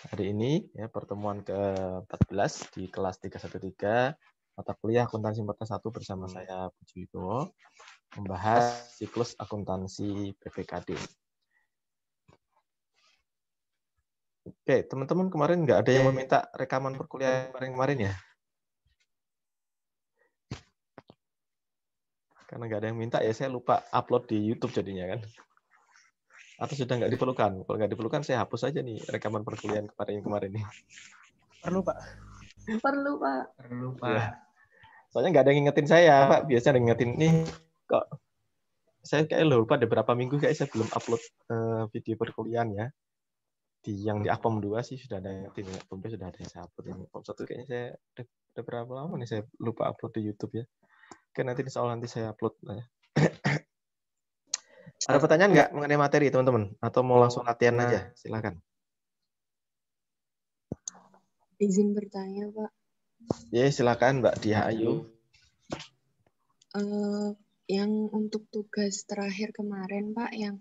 hari ini ya pertemuan ke-14 di kelas 313 mata kuliah akuntansi semester 1 bersama saya Puji Wibowo membahas siklus akuntansi PPKD. Oke, teman-teman kemarin nggak ada yang meminta rekaman perkuliahan kemarin-kemarin ya? Karena nggak ada yang minta ya saya lupa upload di YouTube jadinya kan. Atau sudah nggak diperlukan? Kalau nggak diperlukan saya hapus aja nih rekaman perkuliahan kemarin nih. Perlu, Pak. Perlu, Pak. Perlu, Pak. Ya. Soalnya nggak ada yang ngingetin saya, Pak. Biasanya ada yang ngingetin nih kok saya kayak lupa ada berapa minggu kayak saya belum upload video perkuliahan ya. Yang di Akom 2 sih sudah ada yang ngingetin ya. Akom 2 sudah ada yang saya upload. Yang Akom 1 kayaknya saya udah berapa lama nih saya lupa upload di YouTube ya. Oke, nanti insya Allah nanti saya upload. Ada pertanyaan nggak mengenai materi, teman-teman? Atau mau langsung latihan aja? Silakan. Izin bertanya, Pak. Ya, silakan Mbak Dia Ayu. Yang untuk tugas terakhir kemarin, Pak, yang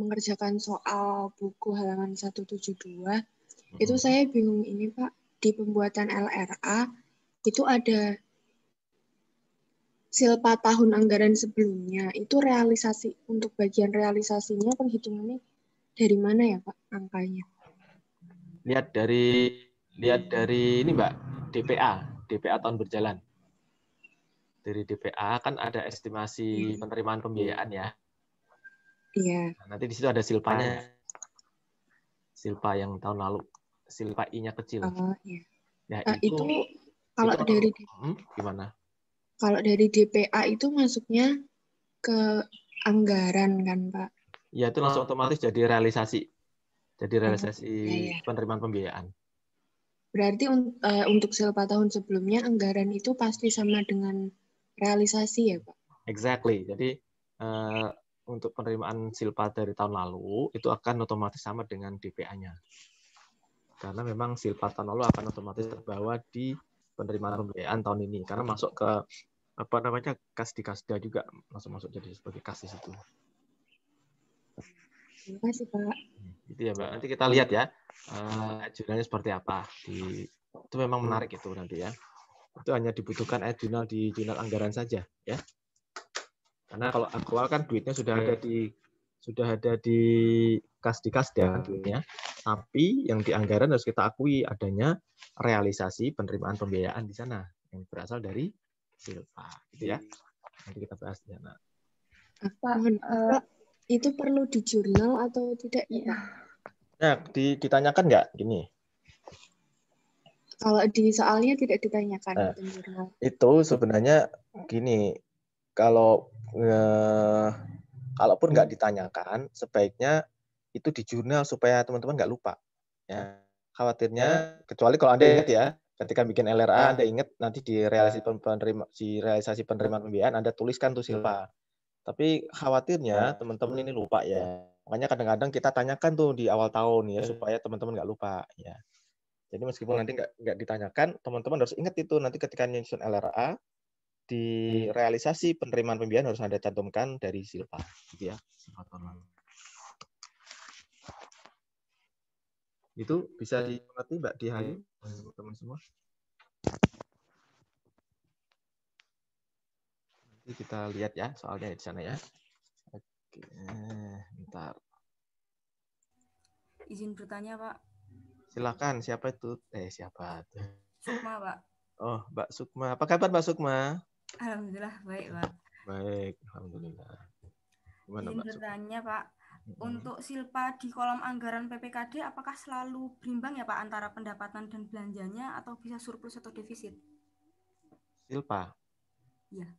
mengerjakan soal buku halaman 172, itu saya bingung ini, Pak. Di pembuatan LRA, itu ada silpa tahun anggaran sebelumnya. Itu realisasi, untuk bagian realisasinya penghitungannya dari mana ya, Pak, angkanya? Lihat dari ini Mbak, DPA tahun berjalan. Dari DPA kan ada estimasi penerimaan pembiayaan ya. Iya. Nah, nanti di situ ada silpanya. Silpa yang tahun lalu. Silpa I-nya kecil. Oh, iya. Ya, itu kalau dari gimana? Kalau dari DPA itu masuknya ke anggaran kan, Pak? Ya, itu langsung otomatis jadi realisasi. Jadi realisasi iya. penerimaan pembiayaan. Berarti untuk silpa tahun sebelumnya anggaran itu pasti sama dengan realisasi ya, Pak? Exactly. Jadi untuk penerimaan silpa dari tahun lalu itu akan otomatis sama dengan DPA-nya. Karena memang silpa tahun lalu akan otomatis terbawa di penerimaan pembiayaan tahun ini karena masuk ke kas di kasda juga langsung masuk jadi sebagai kas di situ. Terima kasih, Pak. Gitu ya, Mbak. Nanti kita lihat ya jurnalnya seperti apa. Itu memang menarik itu nanti ya. Itu hanya dibutuhkan jurnal di jurnal anggaran saja ya. Karena kalau aktual kan duitnya sudah ada di kas di kasda duitnya. Tapi yang di anggaran harus kita akui adanya realisasi penerimaan pembiayaan di sana yang berasal dari silpa, gitu ya. Nanti kita bahas di sana. Pak, itu perlu di jurnal atau tidak ya? Nah, ditanyakan nggak gini? Kalau di soalnya tidak ditanyakan. Nah, itu sebenarnya gini, kalaupun nggak ditanyakan, sebaiknya itu di jurnal supaya teman-teman nggak lupa. Ya, khawatirnya, kecuali kalau Anda ingat ya, ketika bikin LRA, Anda ingat nanti di realisasi penerimaan pembiayaan, Anda tuliskan tuh silpa. Tapi khawatirnya teman-teman ini lupa ya. Makanya kadang-kadang kita tanyakan tuh di awal tahun ya, supaya teman-teman nggak lupa ya. Jadi meskipun nanti nggak ditanyakan, teman-teman harus ingat itu nanti ketika nyusun LRA, di realisasi penerimaan pembiayaan harus Anda cantumkan dari silpa, gitu ya. Itu bisa dimengerti Mbak Dihayu, teman-teman semua. Nanti kita lihat ya soalnya di sana ya. Oke, bentar. Izin bertanya, Pak. Silakan, siapa itu? Siapa tuh? Sukma, Pak. Oh, Mbak Sukma. Apa kabar Mbak Sukma? Alhamdulillah baik, Pak. Baik, alhamdulillah. Gimana, Izin Mbak bertanya, Pak. Untuk silpa di kolom anggaran PPKD apakah selalu berimbang ya, Pak, antara pendapatan dan belanjanya atau bisa surplus atau defisit? Silpa. Iya.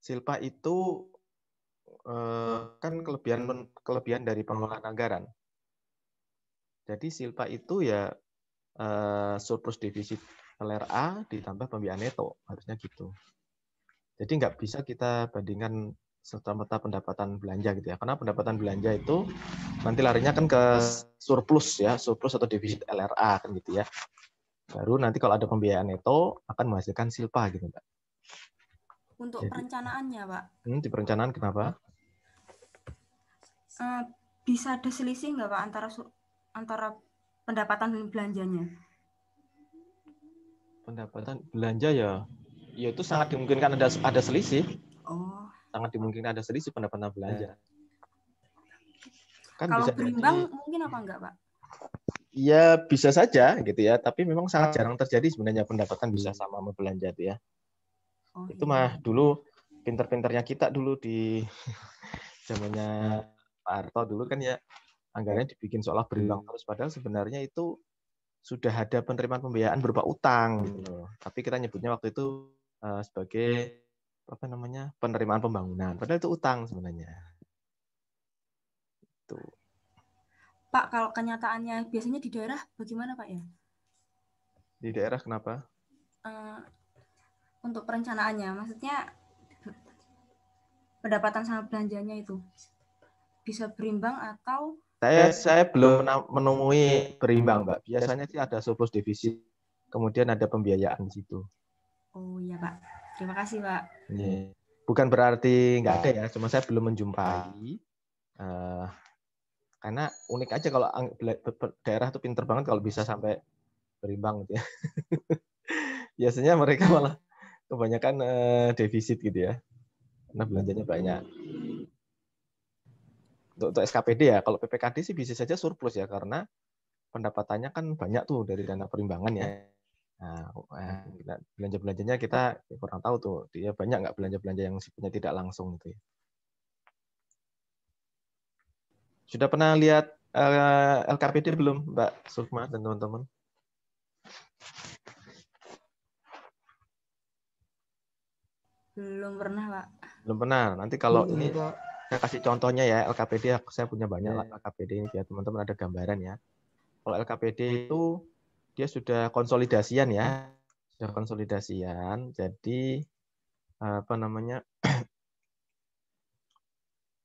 Silpa itu kan kelebihan dari pengelolaan anggaran. Jadi silpa itu ya surplus defisit LRA ditambah pembiayaan neto, harusnya gitu. Jadi nggak bisa kita bandingkan serta-merta pendapatan belanja gitu ya. Karena pendapatan belanja itu nanti larinya kan ke surplus ya, surplus atau defisit LRA kan gitu ya. Baru nanti kalau ada pembiayaan neto akan menghasilkan silpa gitu, Mbak. Untuk perencanaannya, Pak. Di perencanaan kenapa? Bisa ada selisih nggak, Pak, antara antara pendapatan dan belanjanya? Pendapatan belanja ya itu sangat dimungkinkan ada selisih. Oh. Sangat dimungkinkan ada selisih pendapatan belanja. Kan Kalau bisa berimbang jadi, mungkin apa enggak, Pak? ya bisa saja gitu ya, tapi memang sangat jarang terjadi sebenarnya pendapatan bisa sama belanja itu ya. Oh, Itu iya. mah dulu pinter-pinternya kita dulu di zamannya Pak Harto dulu kan ya, anggarannya dibikin seolah berimbang terus, padahal sebenarnya itu sudah ada penerimaan pembiayaan berupa utang gitu loh. Tapi kita nyebutnya waktu itu sebagai apa namanya, penerimaan pembangunan, padahal itu utang sebenarnya. Itu. Pak, kalau kenyataannya biasanya di daerah bagaimana, Pak ya? Di daerah kenapa? Untuk perencanaannya, maksudnya pendapatan sama belanjanya itu bisa berimbang atau Saya belum menemui berimbang, Mbak. Biasanya sih ada surplus defisit, kemudian ada pembiayaan di situ. Oh iya, Pak. Terima kasih, Pak. Bukan berarti nggak ada ya, cuma saya belum menjumpai. Karena unik aja kalau daerah tuh pinter banget kalau bisa sampai berimbang gitu ya. Biasanya mereka malah kebanyakan defisit gitu ya, karena belanjanya banyak. Untuk SKPD ya, kalau PPKD sih bisa saja surplus ya, karena pendapatannya kan banyak tuh dari dana perimbangan ya. Nah, belanja-belanjanya kita kurang tahu tuh, dia banyak nggak belanja-belanja yang sifatnya tidak langsung gitu ya. Sudah pernah lihat LKPD belum, Mbak Sukma dan teman-teman? Belum pernah, Pak. Belum pernah. Nanti kalau ini saya kasih contohnya ya, LKPD saya punya banyak lah LKPD ini biar teman-teman ada gambaran ya. Kalau LKPD itu dia sudah konsolidasian ya. Sudah konsolidasian. Jadi apa namanya?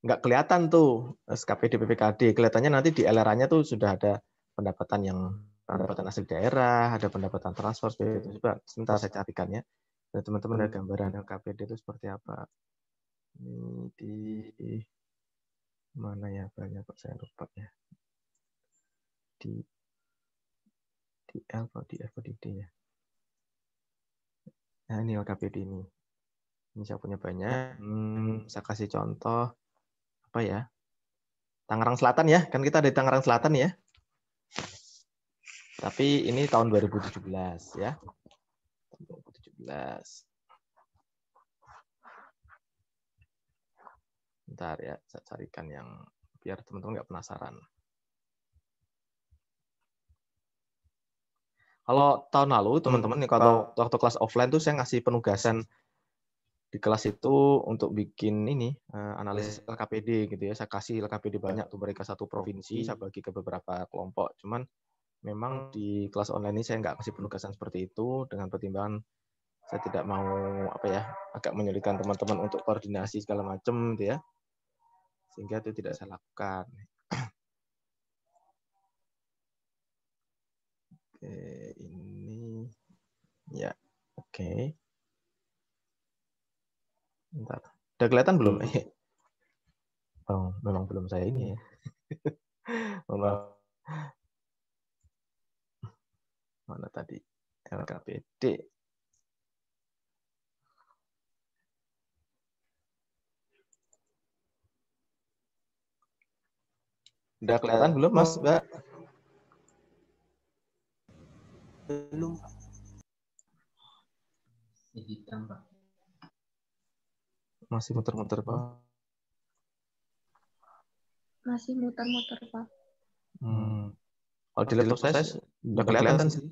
Nggak kelihatan tuh SKPD PPKD. Kelihatannya nanti di LRA-nya tuh sudah ada pendapatan asli daerah, ada pendapatan transfer seperti itu. Coba sebentar saya carikan ya. Dan teman-teman ada gambaran LKPD itu seperti apa. Ini di mana ya, banyak kok saya lupa ya. Di L atau di F atau di D ya. Nah ini LKPD ini. Ini saya punya banyak. Saya kasih contoh apa ya? Tangerang Selatan ya, kan kita ada di Tangerang Selatan ya. Tapi ini tahun 2017 ya. 2017. Bentar ya, saya carikan yang biar teman-teman nggak penasaran. Kalau tahun lalu teman-teman nih, kalau waktu kelas offline tuh saya ngasih penugasan di kelas itu untuk bikin ini analisis LKPD gitu ya. Saya kasih LKPD banyak tuh, mereka satu provinsi, saya bagi ke beberapa kelompok. Cuman memang di kelas online ini saya nggak kasih penugasan seperti itu dengan pertimbangan saya tidak mau apa ya, agak menyulitkan teman-teman untuk koordinasi segala macam gitu ya. Sehingga itu tidak saya lakukan. Oke, ini ya, oke. Bentar. Udah kelihatan belum? Oh, memang belum saya ini ya. Mana tadi? LKPD. Udah kelihatan belum, Mas, Mbak? Belum, Pak. Hitam, Pak. Masih muter-muter, Pak. Masih muter-muter, Pak. Kalau di laptop saya udah kelihatan sih.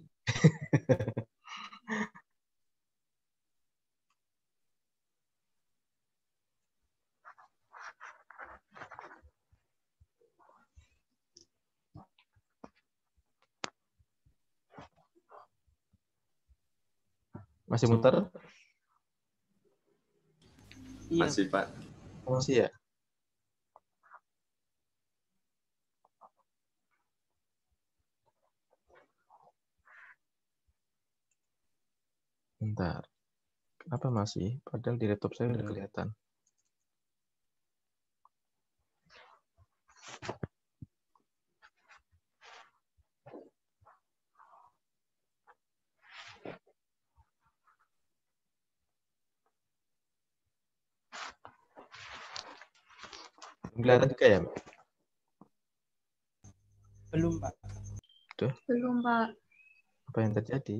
Masih muter? Iya. Masih, Pak. Masih ya? Bentar. Kenapa masih? Padahal di laptop saya udah kelihatan. Kelihatan juga ya, Mbak? Belum, Pak. Tuh, Belum, Pak. apa yang terjadi?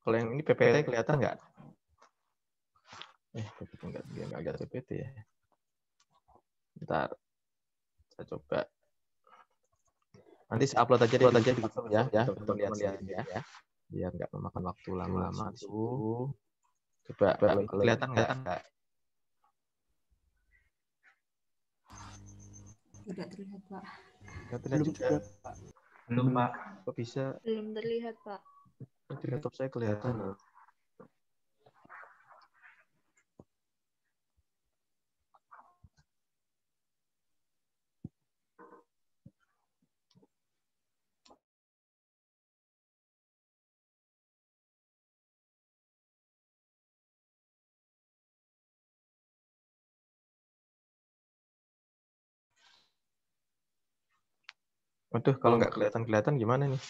Kalau yang ini PPT kelihatan nggak? PPT nggak ada PPT ya. Bentar, saya coba. Nanti saya upload aja di YouTube ya, teman-teman lihat ya. Biar nggak memakan waktu lama-lama di situ. Coba kalau kelihatan nggak? Tidak terlihat, Pak. Nggak terlihat juga. Pak. Belum, Pak. Kok bisa? Belum terlihat, Pak. Di laptop saya kelihatan loh. Waduh, kalau nggak kelihatan gimana nih?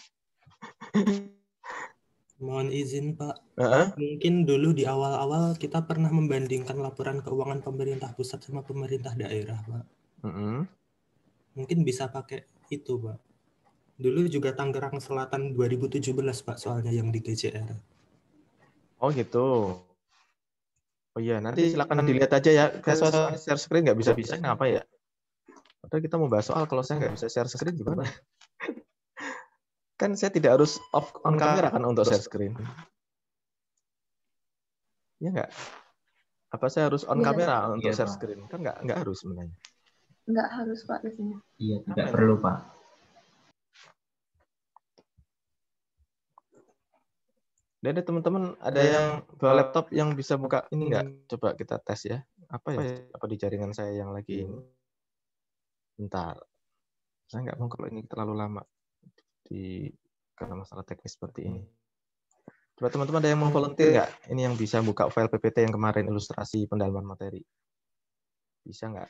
Mohon izin, Pak. Heeh. Mungkin dulu di awal-awal kita pernah membandingkan laporan keuangan pemerintah pusat sama pemerintah daerah, Pak. Mungkin bisa pakai itu, Pak. Dulu juga Tangerang Selatan 2017, Pak, soalnya yang di DJR. Oh gitu. Oh iya, nanti silakan dilihat aja ya. Saya share screen nggak bisa kenapa ya? Padahal kita mau bahas soal, kalau saya nggak bisa share screen gimana? Kan saya tidak harus on kamera kan untuk share screen. Ya nggak? Apa saya harus on kamera untuk share screen? Kan nggak harus sebenarnya. Nggak harus, Pak, biasanya. Iya, tidak perlu, Pak. Dan ada teman-teman ada yang bawa laptop yang bisa buka ini nggak? Coba kita tes ya. Apa di jaringan saya yang lagi ini? Bentar. Saya nggak mau kalau ini terlalu lama karena masalah teknis seperti ini. Coba teman-teman ada yang mau volunteer nggak? Ini yang bisa buka file PPT yang kemarin ilustrasi pendalaman materi. Bisa nggak?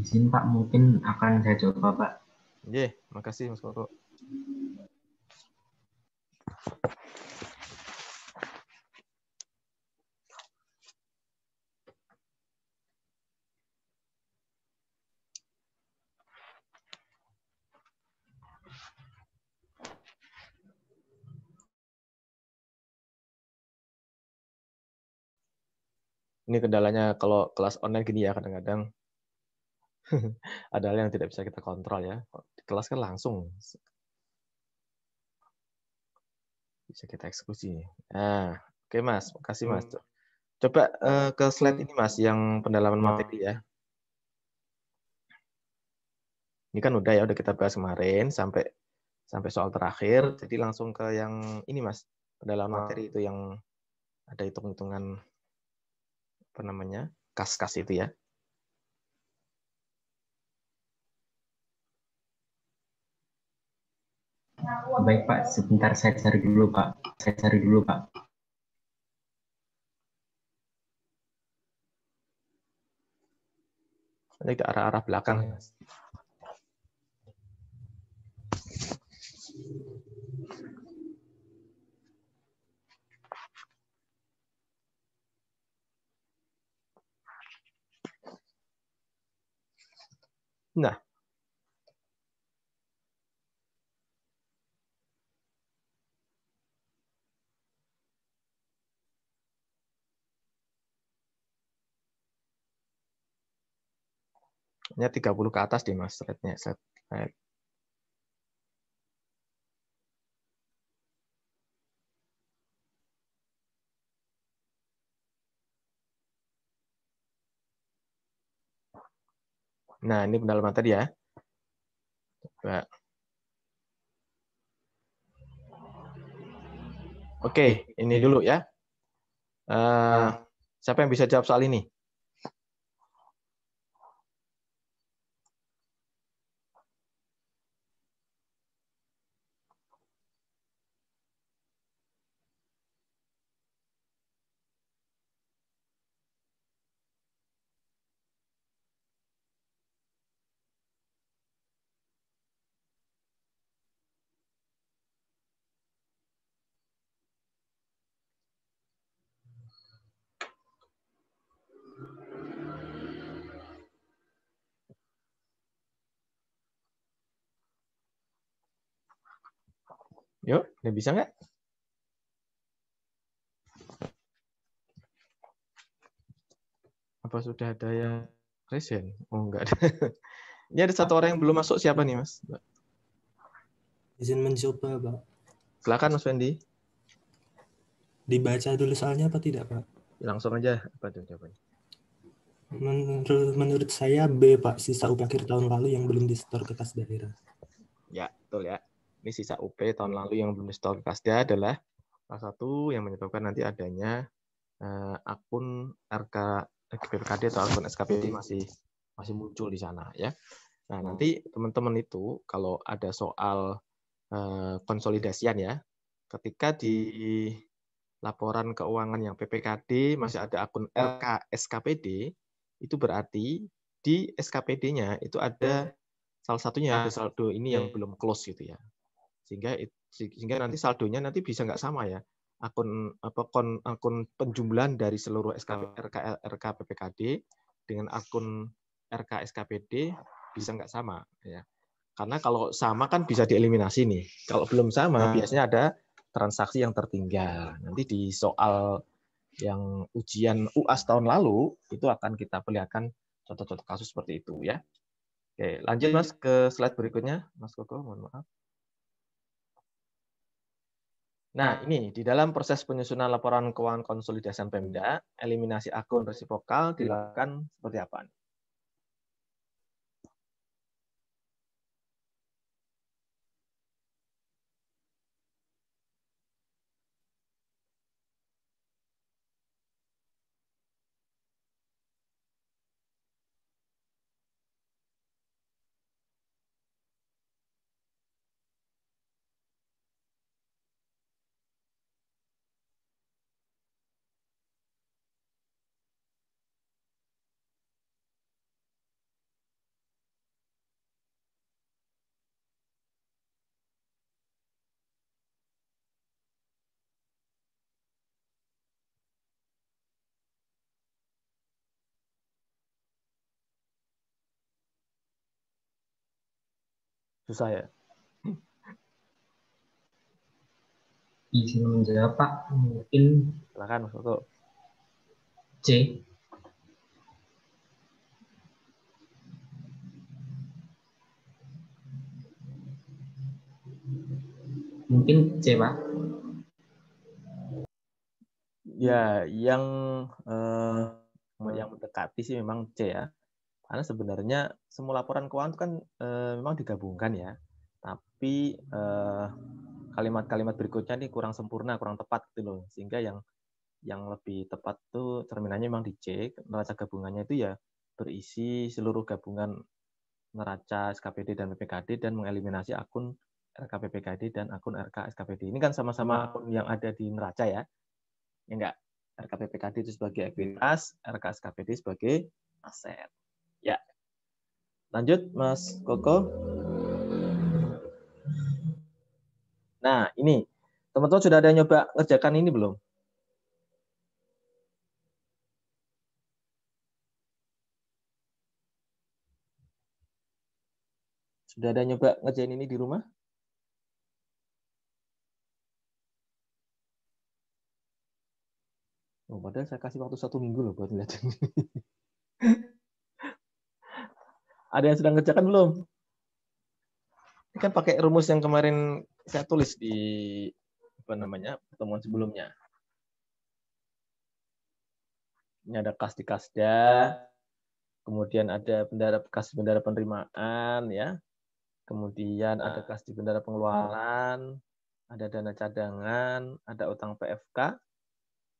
Izin, Pak, mungkin akan saya coba, Pak. Makasih Mas Koko. Ini kendalanya kalau kelas online gini ya, kadang-kadang ada hal yang tidak bisa kita kontrol ya. Di kelas kan langsung bisa kita eksekusi. Nah, oke Mas, makasih Mas. Coba ke slide ini Mas, yang pendalaman materi ya. Ini kan udah kita bahas kemarin sampai soal terakhir. Jadi langsung ke yang ini Mas, pendalaman materi itu yang ada hitung-hitungan apa namanya, kas-kas itu ya. Baik, Pak. Sebentar saya cari dulu, Pak. Ini ke arah-arah belakang. Nah, ini 30 ke atas deh Mas, slide-nya. Nah, ini pendalaman materi ya. Coba. Oke, ini dulu ya. Siapa yang bisa jawab soal ini? Yuk, udah bisa nggak? Apa sudah ada yang present? Oh, enggak ada. Ini ada satu orang yang belum masuk, siapa nih, Mas? Izin mencoba, Pak. Silakan, Mas Fendi. Dibaca dulu soalnya apa tidak, Pak? Langsung aja, apa tuh jawabannya? Menurut saya B, Pak. Sisa UP akhir tahun lalu yang belum disetor ke kas daerah. Ya, betul ya. Ini sisa UP tahun lalu yang belum disetor ke Kasda adalah salah satu yang menyebabkan nanti adanya akun RK PPKD atau akun SKPD masih muncul di sana ya. Nah, nanti teman-teman itu kalau ada soal konsolidasian ya, ketika di laporan keuangan yang PPKD masih ada akun RK SKPD, itu berarti di SKPD-nya itu ada salah satunya ada saldo ini yang belum close gitu ya. Sehingga nanti saldonya nanti bisa nggak sama ya. Akun penjumlahan dari seluruh RK PPKD dengan akun RK SKPD bisa nggak sama ya. Karena kalau sama kan bisa dieliminasi nih. Kalau belum sama biasanya ada transaksi yang tertinggal. Nanti di soal yang ujian UAS tahun lalu itu akan kita perlihatkan contoh-contoh kasus seperti itu ya. Oke, lanjut Mas ke slide berikutnya, Mas Koko, mohon maaf. Nah, ini di dalam proses penyusunan laporan keuangan konsolidasian Pemda, eliminasi akun resipokal dilakukan seperti apa? Susah ya? Izin menjawab, Pak. Mungkin Silakan Mas Koko. C. Mungkin C, Pak. Ya, yang mendekati sih memang C ya. Karena sebenarnya semua laporan keuangan itu kan memang digabungkan ya. Tapi kalimat-kalimat berikutnya ini kurang sempurna, kurang tepat gitu loh. Sehingga yang lebih tepat tuh cerminannya memang di C. Neraca gabungannya itu ya berisi seluruh gabungan neraca SKPD dan PPKD dan mengeliminasi akun RK PPKD dan akun RK SKPD. Ini kan sama-sama akun yang ada di neraca ya. Ya enggak? RK PPKD itu sebagai ekuitas, RK SKPD sebagai aset. Ya. Lanjut Mas Koko. Nah, ini teman-teman sudah ada nyoba ngerjakan ini belum? Sudah ada nyoba ngerjain ini di rumah? Oh, padahal saya kasih waktu 1 minggu loh buat lihat ini. Ada yang sudah ngerjakan belum? Ini kan pakai rumus yang kemarin saya tulis di pertemuan sebelumnya. Ini ada kas di Kasda, kemudian ada kas bendara penerimaan ya. Kemudian ada kas di bendara pengeluaran, ada dana cadangan, ada utang PFK,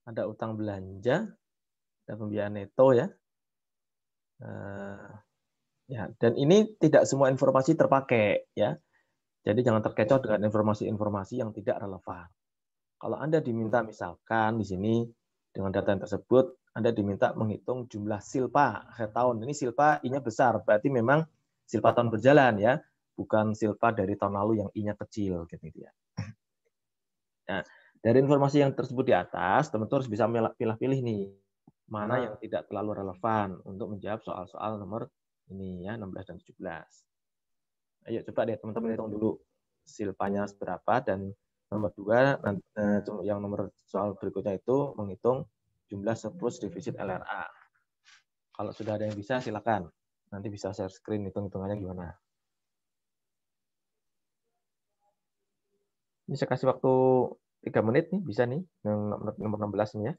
ada utang belanja, ada pembiayaan neto ya. Ya, dan ini tidak semua informasi terpakai ya. Jadi jangan terkecoh dengan informasi-informasi yang tidak relevan. Kalau Anda diminta misalkan di sini dengan data yang tersebut Anda diminta menghitung jumlah silpa akhir tahun. Ini silpa I-nya besar, berarti memang silpa tahun berjalan ya, bukan silpa dari tahun lalu yang I-nya kecil gitu ya. Nah, dari informasi yang tersebut di atas, teman-teman harus bisa pilih-pilih nih mana yang tidak terlalu relevan untuk menjawab soal-soal nomor ini ya 16 dan 17. Ayo coba deh teman-teman hitung dulu silpanya seberapa dan Nomor 2, yang nomor soal berikutnya itu menghitung jumlah surplus defisit LRA. Kalau sudah ada yang bisa, silakan. Nanti bisa share screen hitung-hitungannya gimana. Ini saya kasih waktu 3 menit nih, bisa nih, yang nomor 16 ini ya.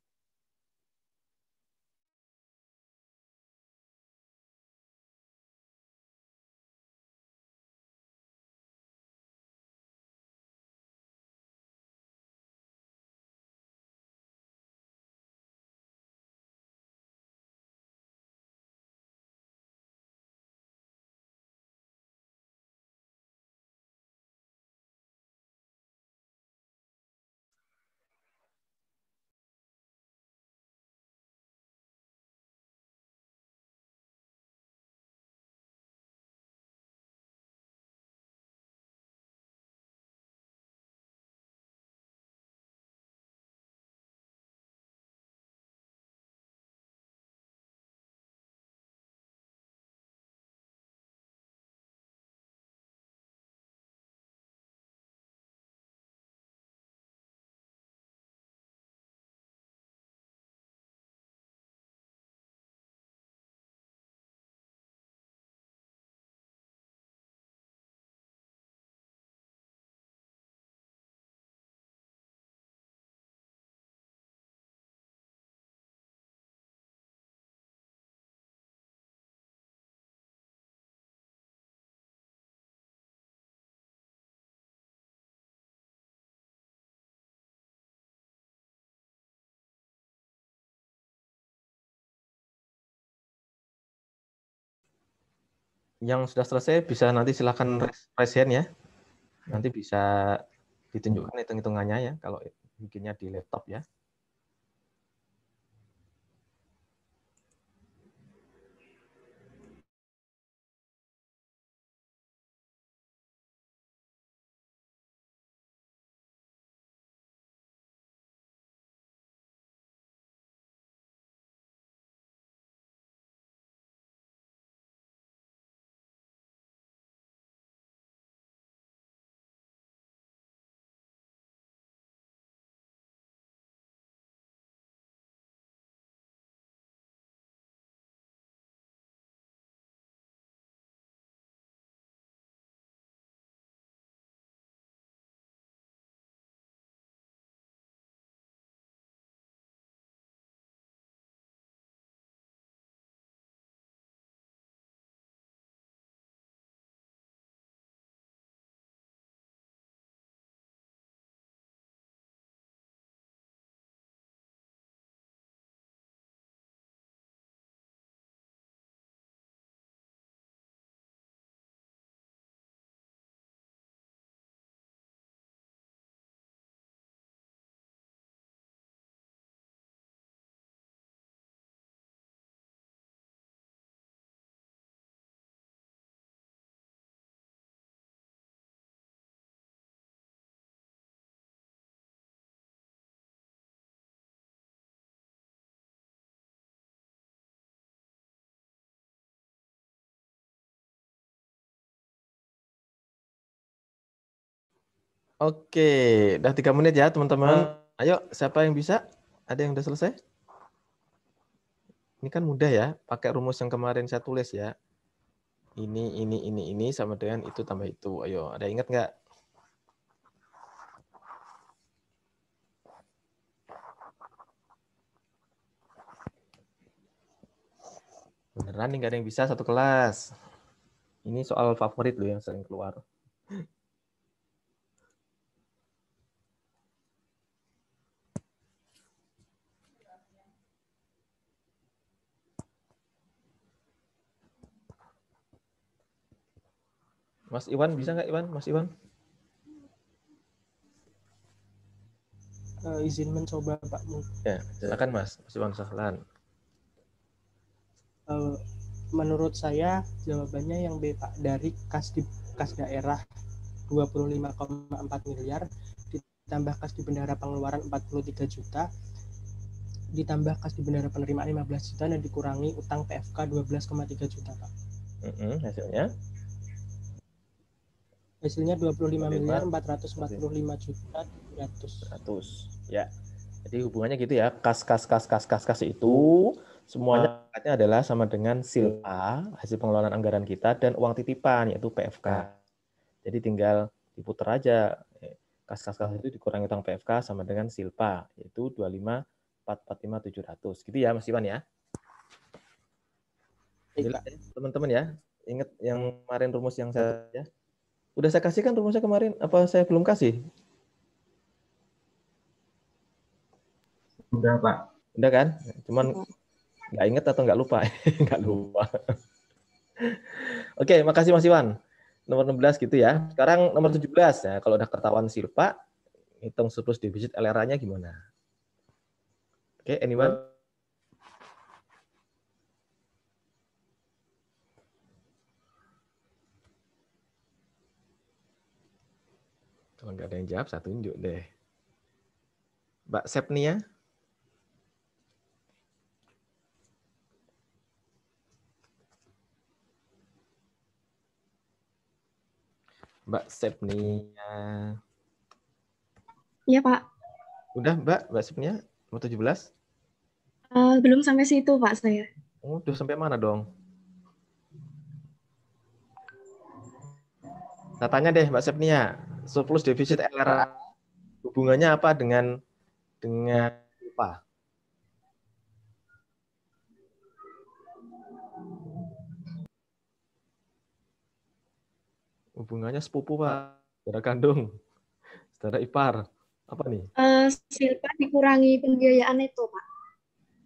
Yang sudah selesai bisa nanti silakan raise hand ya. Nanti bisa ditunjukkan hitung-hitungannya ya, kalau bikinnya di laptop ya. Oke, udah 3 menit ya teman-teman. Ayo, siapa yang bisa? Ada yang udah selesai? Ini kan mudah ya, pakai rumus yang kemarin saya tulis ya. Ini sama dengan itu tambah itu. Ayo, ada ingat nggak? Beneran nih nggak ada yang bisa satu kelas. Ini soal favorit loh yang sering keluar. Mas Iwan, bisa nggak Iwan? Mas Iwan? Izin mencoba Pak. Ya, silakan Mas Iwan Sahlan. Menurut saya jawabannya yang B Pak, dari kas daerah 25,4 miliar ditambah kas di bendahara pengeluaran 43 juta ditambah kas di bendahara penerimaan 15 juta dan dikurangi utang PFK 12,3 juta Pak. Hasilnya 25 miliar 445 juta 100. Ya. Jadi hubungannya gitu ya. Kas itu semuanya adalah sama dengan silpa, hasil pengelolaan anggaran kita, dan uang titipan, yaitu PFK. Jadi tinggal diputar aja. Kas itu dikurangi utang PFK sama dengan silpa, yaitu 25.445.700. Gitu ya, Mas Iwan ya. Jelas ya, teman-teman ya. Ingat yang kemarin rumus yang saya ya. Udah saya kasih kan rumusnya kemarin? Apa saya belum kasih? Udah, Pak. Udah kan? Cuman nggak inget atau nggak lupa? Nggak lupa. Oke, makasih Mas Iwan. Nomor 16 gitu ya. Sekarang nomor 17 ya. Kalau udah ketahuan silpa, hitung surplus defisit LRA-nya gimana? Oke, anyone? Kalau nggak ada yang jawab, saya tunjuk deh. Mbak Sepnia? Mbak Sepnia. Iya, Pak. Udah, Mbak Sepnia? Nomor 17? Belum sampai situ, Pak, saya. Oh, udah sampai mana dong? Saya tanya deh, Mbak Sepnia. Surplus defisit LRA hubungannya apa dengan apa? Hubungannya sepupu, Pak. Saudara kandung, saudara ipar. Apa nih? Silpa dikurangi pembiayaan neto, Pak.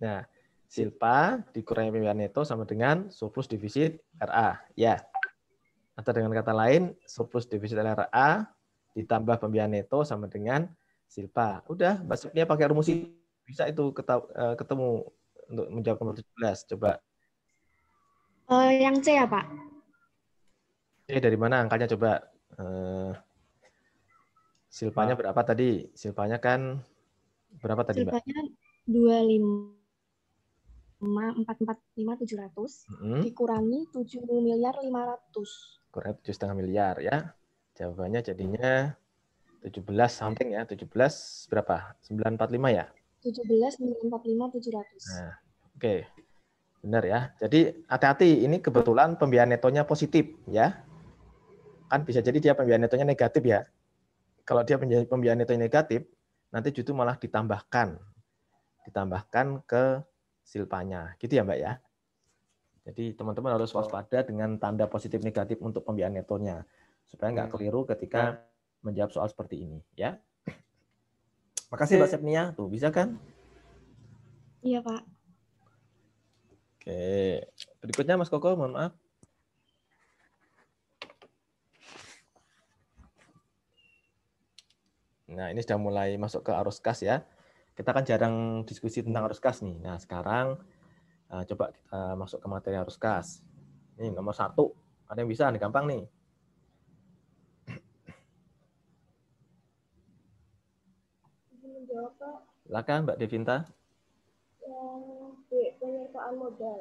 Nah, silpa dikurangi pembiayaan neto sama dengan surplus defisit RA. Ya. Atau dengan kata lain, surplus defisit LRA ditambah pembiayaan neto sama dengan silpa. Udah, Mbak Sepnia pakai rumus itu. Bisa itu ketemu untuk menjawab nomor 17. Coba. Yang C ya, Pak? Dari mana angkanya coba? Silpanya berapa tadi? Silpanya kan berapa tadi, Mbak? Silpanya 25.445.700 dikurangi 7.500.000. Kurang 7,5 miliar ya. Jawabannya jadinya 17 something ya. 17 berapa? 945 ya? 17.945.700. Nah, oke. Benar ya. Jadi hati-hati, ini kebetulan pembiayaan netonya positif ya. Kan bisa jadi dia pembiayaan netonya negatif ya. Kalau dia pembiayaan netonya negatif, nanti justru malah ditambahkan ke silpanya. Gitu ya, Mbak ya. Jadi teman-teman harus waspada dengan tanda positif negatif untuk pembiayaan netonya. Supaya nggak keliru ketika menjawab soal seperti ini. Ya. Makasih Mbak Sepnia. Tuh, bisa kan? Iya, Pak. Oke. Berikutnya Mas Koko, mohon maaf. Nah, ini sudah mulai masuk ke arus kas ya. Kita kan jarang diskusi tentang arus kas nih. Nah, sekarang coba kita masuk ke materi arus kas. Ini nomor 1. Ada yang bisa? Nih, gampang nih. Silakan Mbak Devinta. Penyertaan modal.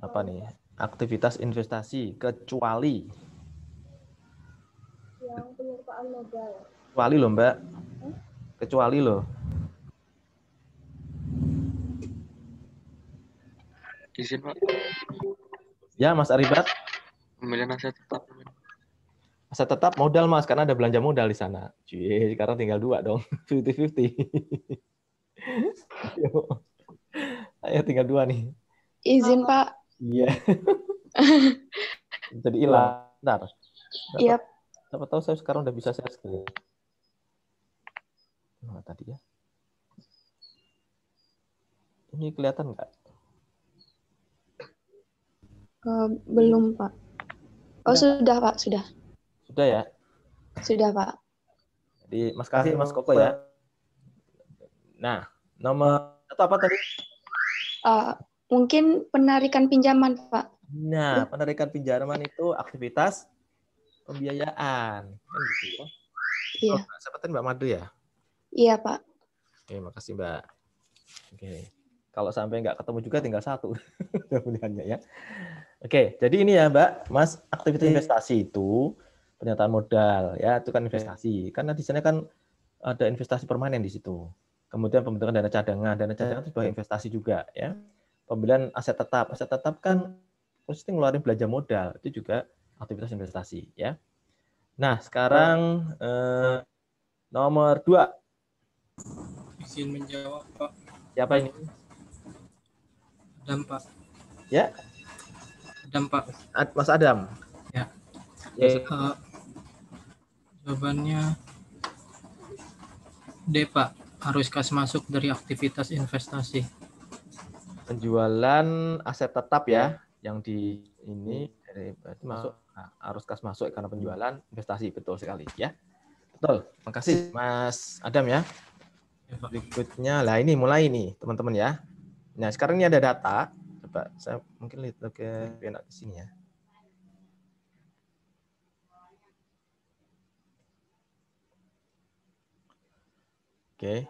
Apa nih? Aktivitas investasi kecuali. Yang penyertaan modal. Kecuali loh, Mbak. Kecuali loh. Izin, Pak. Ya, Mas Aribat. Pemilihan aset tetap. Aset tetap modal, Mas, karena ada belanja modal di sana. Cuy, sekarang tinggal 2 dong. 50-50. Ayo tinggal 2 nih. Izin, Pak. Iya. Jadi hilang. Bentar. Iya. Siapa tahu saya sekarang udah bisa share screen. Nah, tadi ya. Ini kelihatan nggak? Belum, Pak. Oh, sudah, Pak. Sudah. Sudah ya? Sudah, Pak. Jadi, Mas kasih Mas Koko ya. Nah, nomor 1 apa tadi? Mungkin penarikan pinjaman, Pak. Nah, penarikan pinjaman itu aktivitas pembiayaan. Kan gitu ya? Iya. Oh, siapa tadi Mbak Madu ya? Iya, Pak. Oke, makasih Mbak. Oke. Kalau sampai nggak ketemu juga tinggal 1. Pilihannya ya. Oke, jadi ini ya Mbak, Mas, aktivitas investasi itu Penyertaan modal, ya itu kan investasi. Karena di sana kan ada investasi permanen di situ. Kemudian pembentukan dana cadangan itu sebagai investasi juga, ya. Pembelian aset tetap kan mesti ngeluarin belanja modal, itu juga aktivitas investasi, ya. Nah, sekarang nomor 2. Izin menjawab, Pak. Siapa ini? Adam, Pak. Ya. Adam, Pak. Mas Adam. Ya. Jawabannya D, Pak. Arus kas masuk dari aktivitas investasi. Penjualan aset tetap ya, yang di ini berarti masuk arus kas masuk karena penjualan investasi, betul sekali ya. Betul. Makasih Mas Adam ya. Berikutnya lah ini mulai nih teman-teman ya. Nah, sekarang ini ada data. Coba saya mungkin lihat ke sini ya. Oke,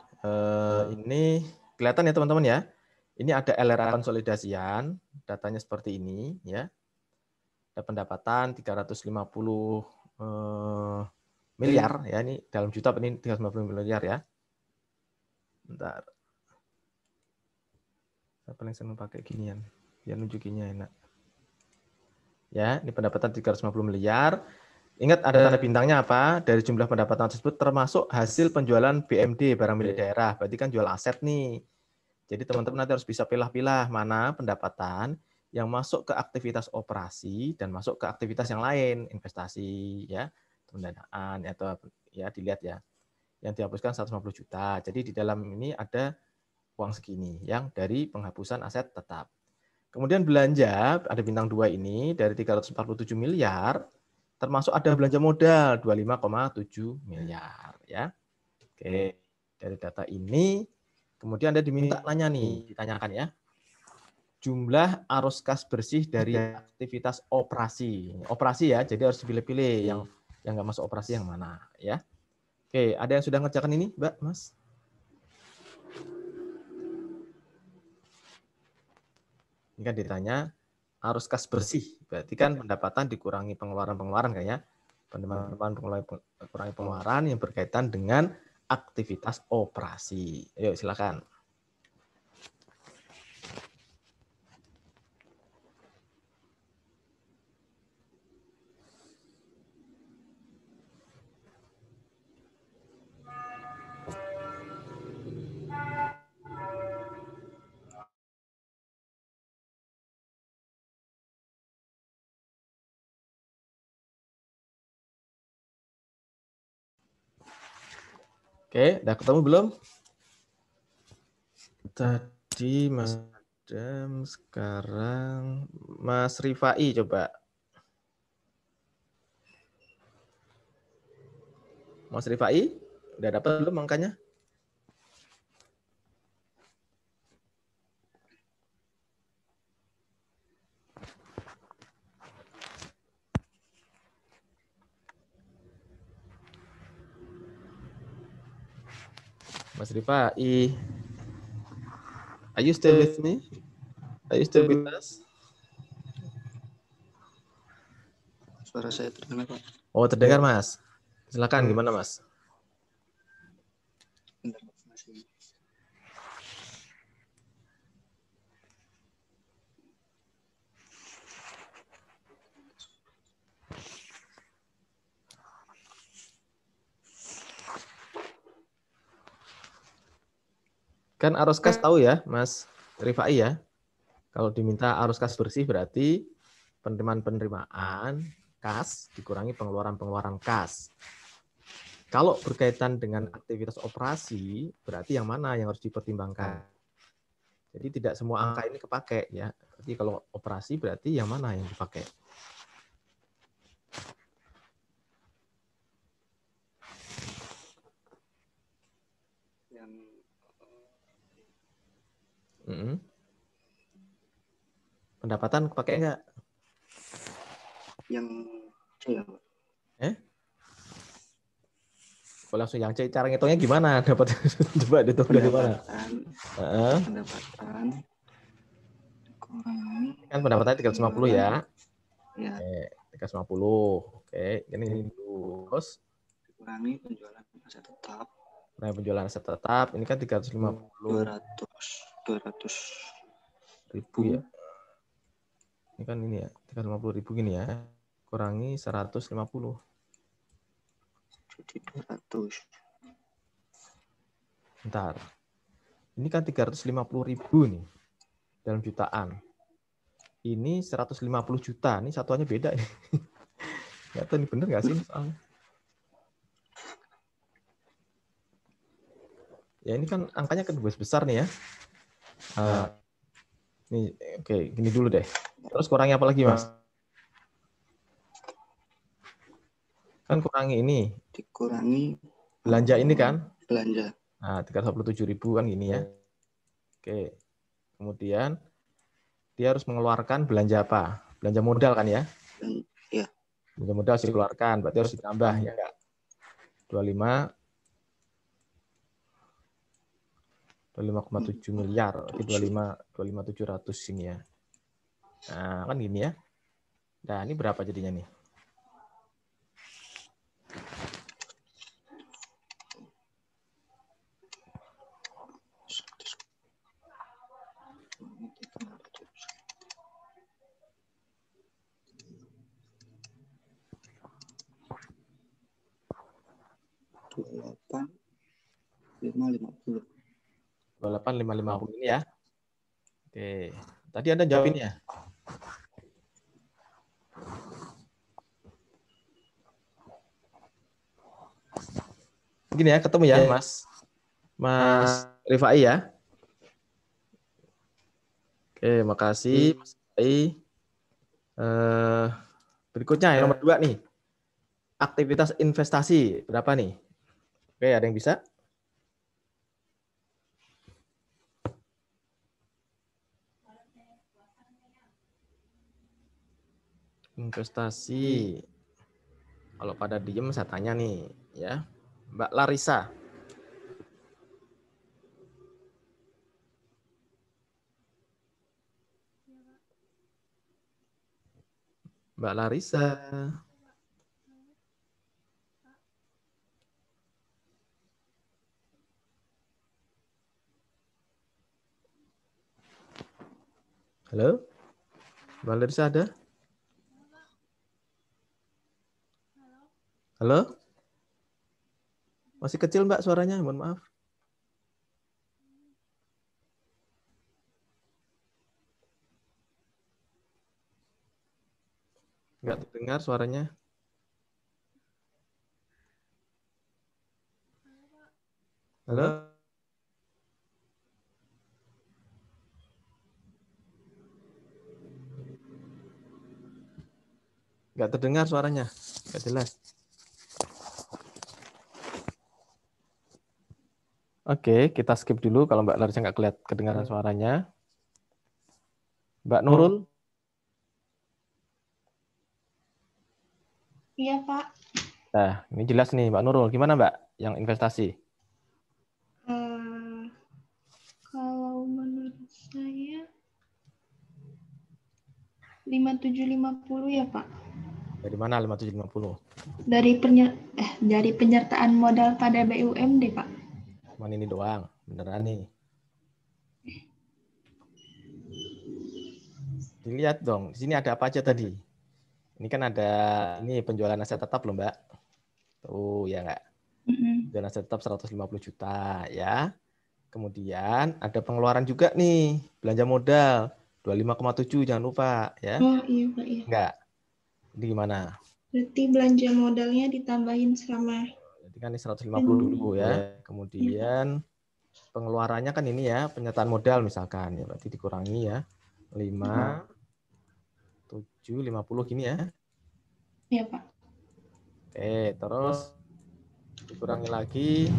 ini kelihatan ya teman-teman ya. Ini ada LRA konsolidasian, datanya seperti ini ya. Ada pendapatan 350 miliar ya, ini dalam juta ini 350 miliar ya. Bentar. Saya paling senang pakai ginian, biar nunjukinnya enak. Ya, ini pendapatan 350 miliar. Ingat ada tanda bintangnya apa? Dari jumlah pendapatan tersebut termasuk hasil penjualan BMD, barang milik daerah. Berarti kan jual aset nih. Jadi teman-teman nanti harus bisa pilah-pilah mana pendapatan yang masuk ke aktivitas operasi dan masuk ke aktivitas yang lain, investasi ya, pendanaan atau ya dilihat ya. Yang dihapuskan 150 juta. Jadi di dalam ini ada uang segini yang dari penghapusan aset tetap. Kemudian belanja ada bintang 2 ini dari 347 miliar termasuk ada belanja modal 25,7 miliar ya. Oke, dari data ini kemudian Anda diminta nanya nih, ditanyakan ya. Jumlah arus kas bersih dari aktivitas operasi. Operasi ya, jadi harus dipilih-pilih yang nggak masuk operasi yang mana ya. Oke, ada yang sudah ngerjakan ini, Mbak, Mas? Ini kan ditanya arus kas bersih, berarti kan pendapatan dikurangi pengeluaran-pengeluaran kayaknya. Pendapatan kurangi pengeluaran yang berkaitan dengan aktivitas operasi. Ayo silakan. Oke, udah ketemu belum? Tadi Mas Adam, sekarang Mas Rifai coba. Mas Rifai, udah dapat belum angkanya? Mas Rifai, are you still with me? Are you still with us? Suara saya terdengar, Pak. Oh, terdengar, Mas. Silakan, gimana, Mas? Kan arus kas tahu ya, Mas Rifai ya. Kalau diminta arus kas bersih berarti penerimaan-penerimaan kas dikurangi pengeluaran-pengeluaran kas. Kalau berkaitan dengan aktivitas operasi, berarti yang mana yang harus dipertimbangkan? Jadi tidak semua angka ini kepakai ya. Jadi kalau operasi berarti yang mana yang dipakai? Pendapatan pakai enggak? Yang C ya, Pak. Kalau langsung yang C, cara ngitungnya gimana? Dapat coba dihitung dari mana? Pendapatan Kan pendapatannya 350 ya. Ya. 350. Oke, ini dulu. Terus Dikurangi penjualan aset tetap. Nah, penjualan aset tetap ini kan 350 ribu ya. Ini kan ini ya, 350 ribu gini ya. Kurangi 150. Jadi 200. Bentar. Ini kan 350 ribu nih. Dalam jutaan. Ini 150 juta. Ini satuannya beda nih. Nggak tahu ini bener nggak sih soalnya. Ya ini kan angkanya kedua besar nih ya. Nih, oke, gini dulu deh. Terus kurangi apa lagi, Mas? Kan kurangi ini. Dikurangi belanja ini kan? Belanja. Nah, 327 ribu kan gini ya. Oke. Kemudian dia harus mengeluarkan belanja apa? Belanja modal kan ya? Iya. Belanja modal harus dikeluarkan, berarti harus ditambah ya enggak? 25,7 miliar, 25.700 ini ya. Nah, kan gini ya. Nah, ini berapa jadinya nih? $28.550 ini ya. Oke. Tadi Anda jawab ini ya. Gini ya, ketemu ya, Mas Rifai ya. Oke, makasih Mas Rifai. Berikutnya yang nomor 2 nih. Aktivitas investasi berapa nih? Oke, ada yang bisa? Investasi. Kalau pada diem saya tanya nih, ya. Mbak Larissa. Mbak Larissa. Halo? Mbak Larissa ada? Halo? Masih kecil Mbak suaranya, mohon maaf. Nggak terdengar suaranya. Halo? Nggak terdengar suaranya, nggak jelas. Oke, kita skip dulu kalau Mbak Larissa nggak kedengaran suaranya. Mbak Nurul? Iya, Pak. Nah, ini jelas nih Mbak Nurul. Gimana Mbak yang investasi? Kalau menurut saya 5750 ya, Pak. Dari mana 5750? Dari penyertaan modal pada BUMD, Pak. Cuman ini doang, beneran nih. Dilihat dong, di sini ada apa aja tadi? Ini kan ada ini penjualan aset tetap loh Mbak. Tuh ya enggak? Penjualan aset tetap 150 juta ya. Kemudian ada pengeluaran juga nih, belanja modal 25,7 jangan lupa ya. Oh iya Pak, iya. Enggak. Ini gimana? Berarti belanja modalnya ditambahin sama. Jadi kan ini 150 dulu ya. Kemudian pengeluarannya kan ini ya, penyertaan modal misalkan ya, berarti dikurangi ya. 5 7 50 gini ya. Iya, Pak. Oke, terus dikurangi lagi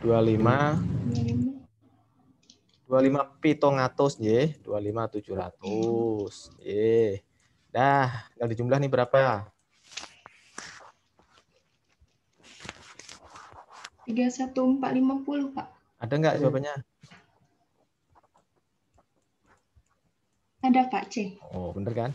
25 pitongatus nggih, 25.700. Nggih. Dah, tinggal dijumlah nih berapa? 31.450, Pak. Ada nggak jawabannya? Ada, Pak, C. Oh, bener kan?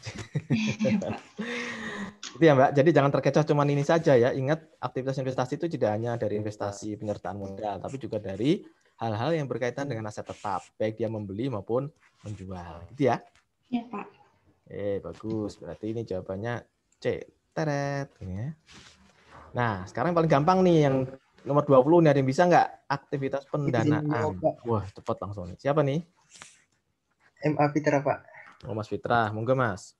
Itu ya Mbak, jadi jangan terkecoh cuman ini saja ya. Ingat, aktivitas investasi itu tidak hanya dari investasi penyertaan modal, tapi juga dari hal-hal yang berkaitan dengan aset tetap, baik dia membeli maupun menjual. Gitu ya? Ya, Pak. Bagus. Berarti ini jawabannya C. Teret. Ya. Nah, sekarang paling gampang nih yang nomor 20 nih, ada yang bisa nggak? Aktivitas pendanaan. Wah, cepat langsung nih. Siapa nih? MA Fitra, Pak. Oh, Mas Fitra. Monggo, Mas.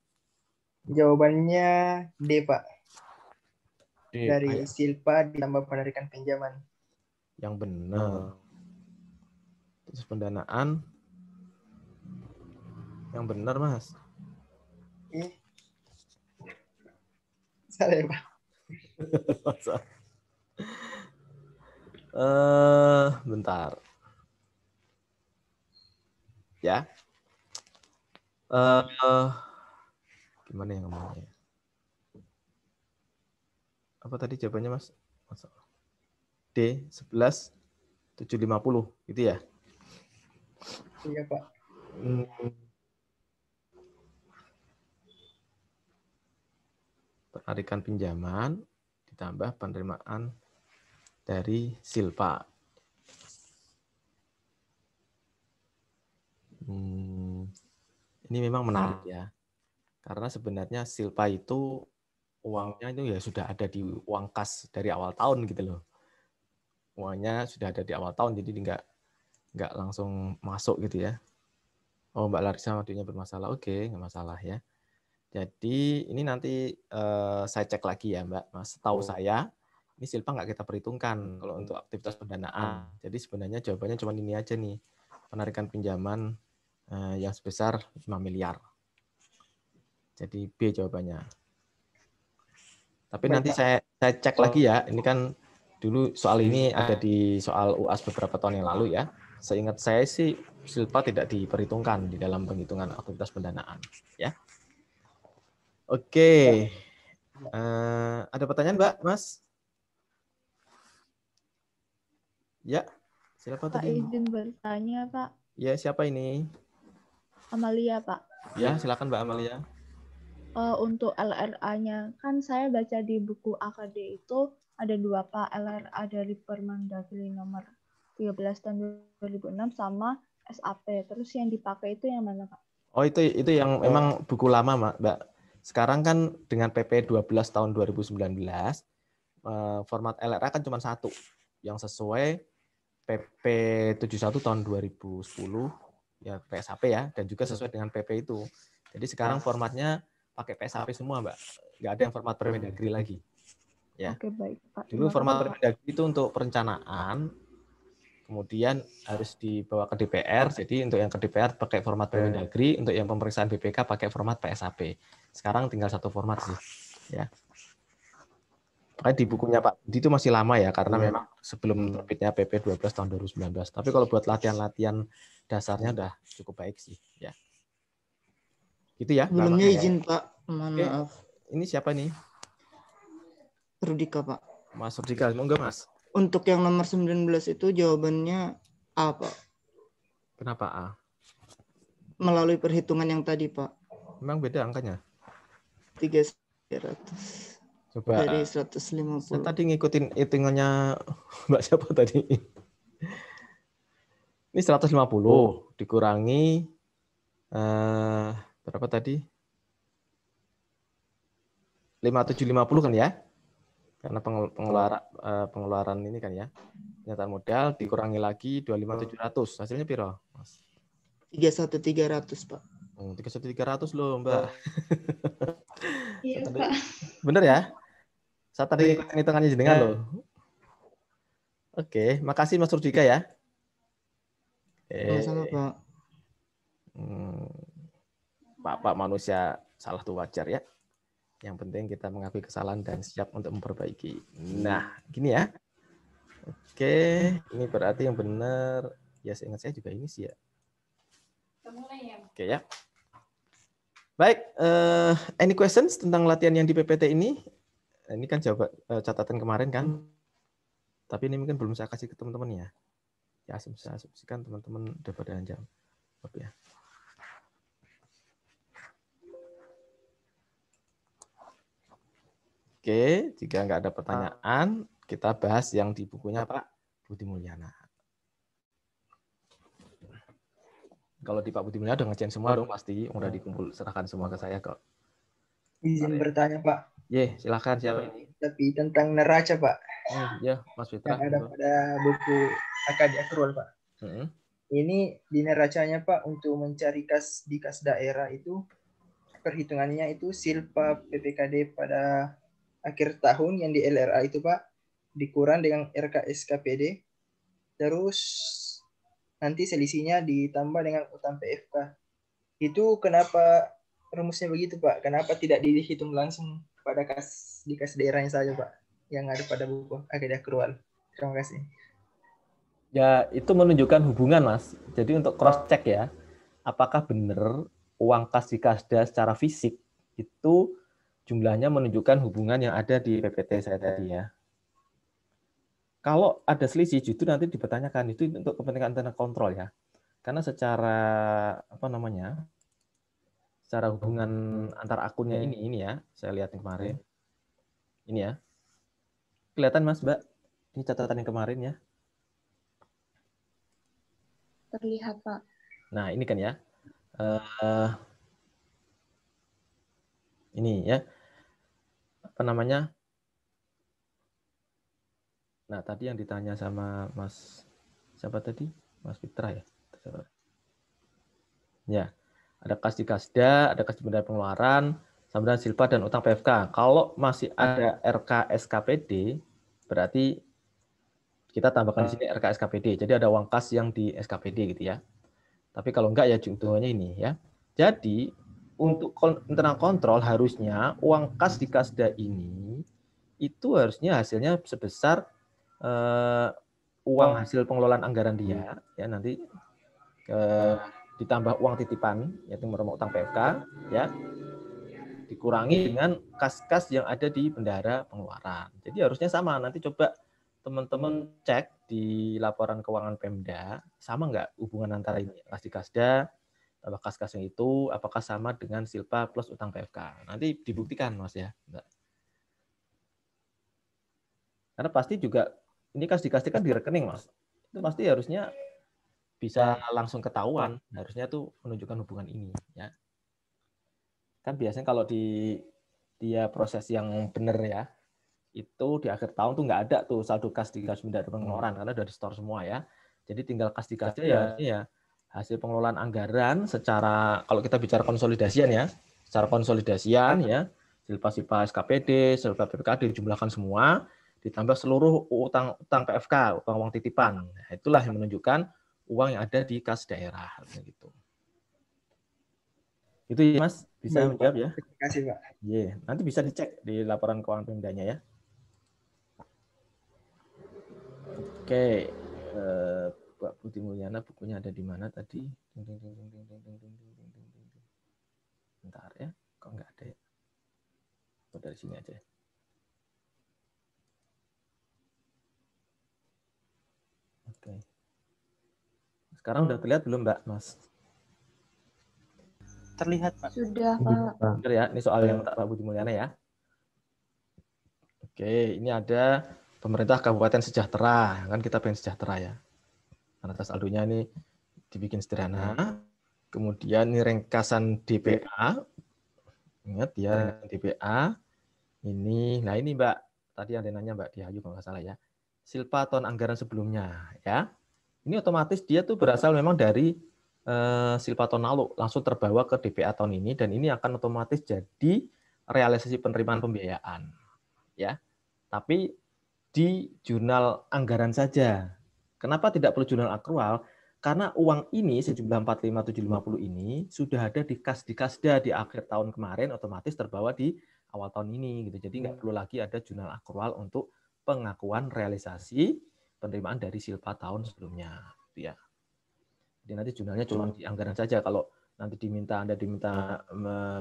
Jawabannya D, Pak. D. Dari Silpa ditambah penarikan pinjaman. Yang benar. Terus pendanaan. Yang benar, Mas. Salah ya, Pak. Bentar. Ya. Gimana yang ngomongnya? Apa tadi jawabannya, Mas? D 11 750 gitu ya? Iya, Pak. Penarikan pinjaman ditambah penerimaan dari Silpa. Ini memang menarik ya. Karena sebenarnya Silpa itu uangnya itu ya sudah ada di uang kas dari awal tahun gitu loh. Uangnya sudah ada di awal tahun, jadi nggak langsung masuk gitu ya. Oh, Mbak Larissa madunya bermasalah. Oke, nggak masalah ya. Jadi ini nanti saya cek lagi ya Mbak. Mas, tahu saya ini Silpa nggak kita perhitungkan kalau untuk aktivitas pendanaan. Jadi sebenarnya jawabannya cuma ini aja nih. Penarikan pinjaman yang sebesar 5 miliar. Jadi B jawabannya. Tapi nanti saya cek lagi ya. Ini kan dulu soal ini ada di soal UAS beberapa tahun yang lalu ya. Seingat saya sih Silpa tidak diperhitungkan di dalam penghitungan aktivitas pendanaan. Ya. Oke. Ada pertanyaan Mbak, Mas? Ya. Siapa Pak, tadi? izin bertanya, Pak. Ya, siapa ini? Amalia, Pak. Ya, silakan Mbak Amalia. Untuk LRA-nya, kan saya baca di buku AKD itu ada 2, Pak. LRA dari Permendagri nomor 13 tahun 2006 sama SAP. Terus yang dipakai itu yang mana, Pak? Oh, itu yang memang buku lama, Mbak. Sekarang kan dengan PP 12 tahun 2019, format LRA kan cuma satu, yang sesuai PP 71 tahun 2010, ya PSAP ya, dan juga sesuai dengan PP itu. Jadi sekarang formatnya pakai PSAP semua, Mbak. Nggak ada yang format Permendagri lagi. Ya. Oke, baik, Pak. Dulu format Permendagri itu untuk perencanaan, kemudian harus dibawa ke DPR. Jadi untuk yang ke DPR pakai format Permendagri, untuk yang pemeriksaan BPK pakai format PSAP. Sekarang tinggal satu format sih, ya. Makanya di bukunya Pak Budi itu masih lama ya, karena memang sebelum terbitnya PP 12 tahun 2019. Tapi kalau buat latihan-latihan dasarnya udah cukup baik sih, ya. Gitu ya. Sebelumnya izin Pak, mohon maaf. Ini siapa nih? Rudika, Pak. Mas Rudika, monggo Mas. Untuk yang nomor 19 itu jawabannya A, Pak. Kenapa A? Melalui perhitungan yang tadi, Pak. Memang beda angkanya? 300. Coba. Dari 150. Saya tadi ngikutin hitungannya Mbak siapa tadi? Ini 150 dikurangi berapa tadi? 5750 kan ya? Karena pengeluaran ini kan ya. Penyataan modal dikurangi lagi 25700. Hasilnya piro, Mas? 31300, Pak. 31300 loh, Mbak. Iya, Pak. Bener ya? Saya tadi hitungannya jenengan loh. Oke, makasih Mas Rudika ya. Sama-sama, Pak. Pak manusia salah tuh wajar ya. Yang penting kita mengakui kesalahan dan siap untuk memperbaiki. Nah, gini ya. Oke, ini berarti yang benar. Ya, seingat saya juga ini sih ya. Oke ya. Baik, any questions tentang latihan yang di PPT ini? Ini kan jawab catatan kemarin kan. Tapi ini mungkin belum saya kasih ke teman-teman ya. Ya, saya asumsikan teman-teman udah pada jam. Ya. Oke, jika nggak ada pertanyaan, kita bahas yang di bukunya Pak Budi Mulyana. Kalau di Pak Budi Mulyana udah ngerjain semua dong pasti, udah dikumpul serahkan semua ke saya kok. Izin bertanya Pak. Silakan siapa ini? Tapi tentang neraca Pak. Ya, Mas Fitra. Yang ada pada buku AKD Akrual Pak. Ini di neracanya Pak untuk mencari kas di kas daerah itu perhitungannya itu silpa PPKD pada akhir tahun yang di LRA itu Pak dikurang dengan RKSKPD, terus nanti selisihnya ditambah dengan utang PFK. Itu kenapa rumusnya begitu Pak? Kenapa tidak dihitung langsung pada di kas daerahnya saja Pak yang ada pada buku AKD Akrual? Terima kasih. Ya, itu menunjukkan hubungan Mas. Jadi untuk cross check ya, apakah benar uang kas di Kasda secara fisik itu jumlahnya menunjukkan hubungan yang ada di PPT saya tadi ya. Kalau ada selisih justru nanti dipertanyakan, itu untuk kepentingan internal kontrol ya. Karena secara secara hubungan antar akunnya ini ya, saya lihat yang kemarin. Ini ya. Kelihatan Mas, Mbak? Ini catatan yang kemarin ya. Terlihat, Pak. Nah, ini kan ya. Ini ya. Nah, tadi yang ditanya sama Mas siapa tadi? Mas Fitra ya. Ya. Ada kas di Kasda, ada kas di bendara pengeluaran, sambaran silpa dan utang PFK. Kalau masih ada RKSKPD, berarti kita tambahkan di sini RKSKPD. Jadi ada uang kas yang di SKPD gitu ya. Tapi kalau enggak ya hitungannya ini ya. Jadi untuk internal kontrol harusnya uang kas di Kasda ini itu harusnya hasilnya sebesar uang hasil pengelolaan anggaran dia ya nanti ditambah uang titipan yaitu merupakan utang PFK ya dikurangi dengan kas-kas yang ada di bendahara pengeluaran. Jadi harusnya sama. Nanti coba teman-teman cek di laporan keuangan Pemda sama nggak hubungan antara ini kas di Kasda tambah kas-kas yang itu apakah sama dengan silpa plus utang PFK. Nanti dibuktikan Mas ya. Mbak. Karena pasti juga ini kas di Kasda kan di rekening Mas. Itu pasti harusnya bisa langsung ketahuan. Harusnya tuh menunjukkan hubungan ini ya. Kan biasanya kalau di dia proses yang benar ya, itu di akhir tahun tuh nggak ada tuh saldo kas di kas bendahara pengeluaran karena udah di store semua ya. Jadi tinggal kas di Kasda ya hasil pengelolaan anggaran secara kalau kita bicara konsolidasian ya, secara konsolidasian ya, silpa SKPD, silpa PPKD dijumlahkan semua, ditambah seluruh utang PFK, uang titipan. Nah, itulah yang menunjukkan uang yang ada di kas daerah gitu. Itu ya Mas, bisa menjawab ya? Terima kasih Pak. Nanti bisa dicek di laporan keuangan Pemdanya ya. Oke, Pak Budi Mulyana bukunya ada di mana tadi? Bentar ya, kok nggak ada ya? Oh, dari sini aja. Oke. Sekarang udah terlihat belum Mbak, Mas? Terlihat Pak. Sudah Pak. Benar ya, ini soal yang Pak Budi Mulyana ya. Oke, ini ada pemerintah Kabupaten Sejahtera, kan kita pengen sejahtera ya. Karena saldonya ini dibikin sederhana. Kemudian ini ringkasan DPA. Ingat ya, ringkasan DPA. Ini, nah ini Mbak, tadi ada nanya Mbak Diayu kalau nggak salah ya. Silpa tahun anggaran sebelumnya ya. Ini otomatis dia tuh berasal memang dari silpa tahun lalu, langsung terbawa ke DPA tahun ini dan ini akan otomatis jadi realisasi penerimaan pembiayaan. Ya. Tapi di jurnal anggaran saja. Kenapa tidak perlu jurnal akrual? Karena uang ini sejumlah 45750 ini sudah ada di kas di Kasda di akhir tahun kemarin otomatis terbawa di awal tahun ini gitu. Jadi nggak perlu lagi ada jurnal akrual untuk pengakuan realisasi penerimaan dari silpa tahun sebelumnya gitu ya. Jadi nanti jurnalnya cuma di anggaran saja. Kalau nanti Anda diminta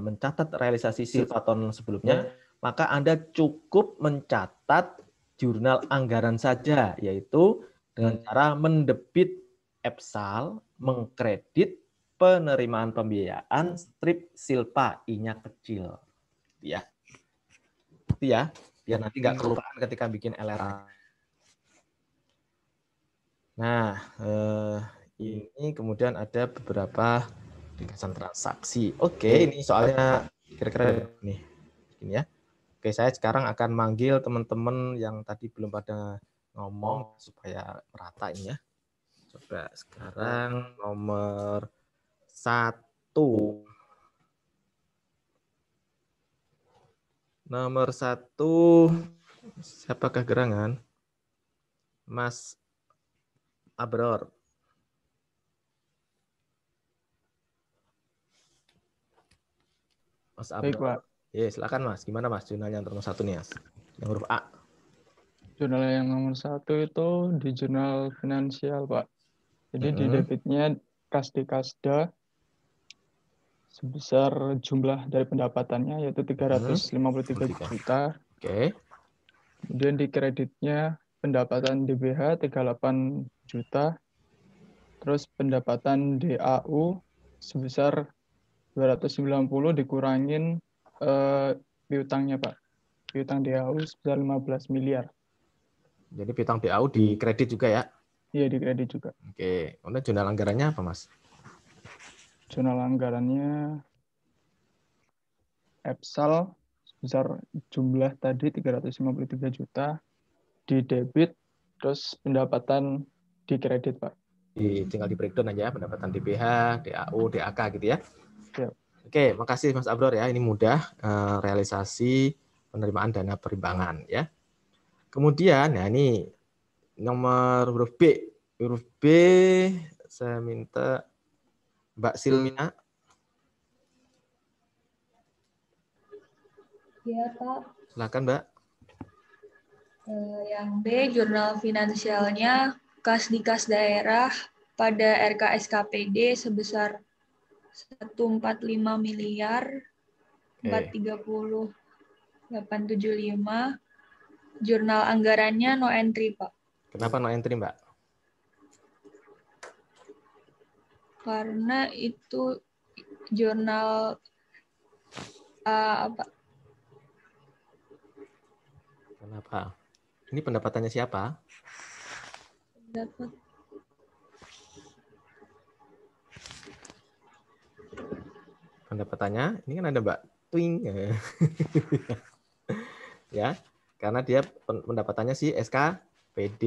mencatat realisasi silpa tahun sebelumnya, maka Anda cukup mencatat jurnal anggaran saja, yaitu dengan cara mendebit EPSAL, mengkredit penerimaan pembiayaan strip silpa I-nya kecil. Ya. Itu ya. biar nanti nggak kelupaan ketika bikin LRA. Nah, ini kemudian ada beberapa ringkasan transaksi. Oke, ini soalnya kira-kira nih, ini ya. Oke, saya sekarang akan manggil teman-teman yang tadi belum pada ngomong supaya merata ini ya. Coba sekarang nomor 1. Nomor 1, siapakah gerangan? Mas Abror. Mas Abror. Baik, Pak. Ya, silakan Mas. Gimana Mas jurnal yang nomor 1 nih, Mas? Yang huruf A. Jurnal yang nomor 1 itu di jurnal finansial, Pak. Jadi di debitnya kas di kasda sebesar jumlah dari pendapatannya yaitu 353 juta. Oke. Kemudian di kreditnya pendapatan DBH 38 juta. Terus pendapatan DAU sebesar 290 dikurangin piutangnya, Pak. Piutang DAU sebesar 15 miliar. Jadi piutang DAU di kredit juga ya? Iya, di kredit juga. Oke. Kemudian jurnal anggarannya apa, Mas? Jurnal anggarannya EPSAL sebesar jumlah tadi 353 juta di debit, terus pendapatan di kredit, Pak. Tinggal di breakdown aja pendapatan DBH, DAU, DAK gitu ya. Siap. Oke, makasih Mas Abror ya. Ini mudah realisasi penerimaan dana perimbangan ya. Kemudian ya ini nomor huruf B. Huruf B saya minta Mbak Silmina. Iya, Pak. Silakan, Mbak. Yang B, jurnal finansialnya kas di kas daerah pada RKSKPD sebesar 145 miliar 430 875. Jurnal anggarannya no entry, Pak. Kenapa no entry, Mbak? Karena itu jurnal apa? Kenapa? Ini pendapatannya siapa? Pendapatannya, ini kan ada Mbak Twing. Ya, karena dia pendapatannya si SKPD.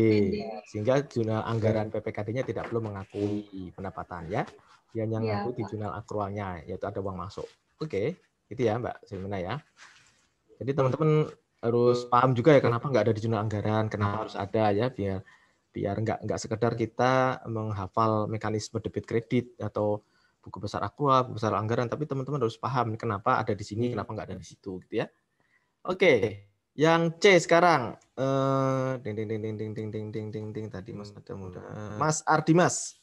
Sehingga jurnal anggaran PPKD-nya tidak perlu mengakui pendapatan ya. Dia hanya mengakui di jurnal akrualnya, yaitu ada uang masuk. Oke, itu ya Mbak Silmina ya. Jadi teman-teman harus paham juga ya kenapa nggak ada di jurnal anggaran, kenapa harus ada ya, biar nggak sekedar kita menghafal mekanisme debit kredit atau buku besar akrual, buku besar anggaran, tapi teman-teman harus paham kenapa ada di sini, kenapa nggak ada di situ gitu ya. Oke, yang C sekarang ding tadi Mas ada muda. Mas Ardimas.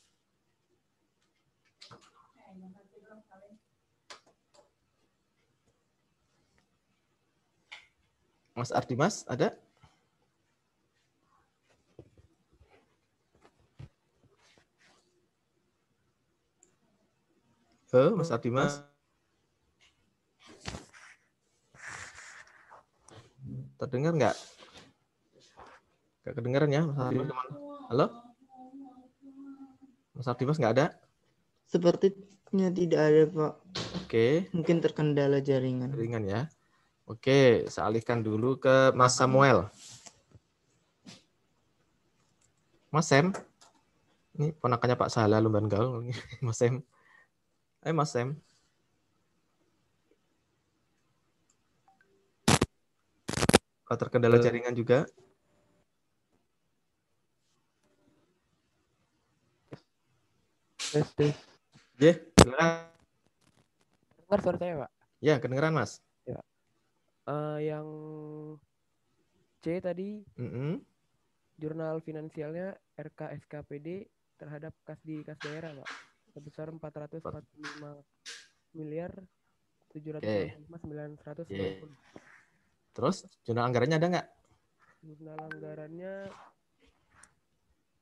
Mas Ardimas ada? Mas Ardimas. Terdengar nggak? Nggak kedengaran ya, Mas Ardimas kemana? Halo? Mas Ardimas nggak ada? Sepertinya tidak ada, Pak. Oke. Mungkin terkendala jaringan. Jaringan ya. Oke, saya alihkan dulu ke Mas Samuel. Mas Sam. Ini ponakannya Pak Sahala Lumban Gaul. Mas Sam. Mas Sam. Kalau terkendala jaringan juga. Kedengeran? Dengar suara saya, Pak? Ya, kedengeran, Mas. Ya. Yang C tadi, jurnal finansialnya RKSKPD terhadap kas di kas daerah, Pak. Sebesar 445 miliar 755.990. Terus, jurnal anggarannya ada nggak? Jurnal anggarannya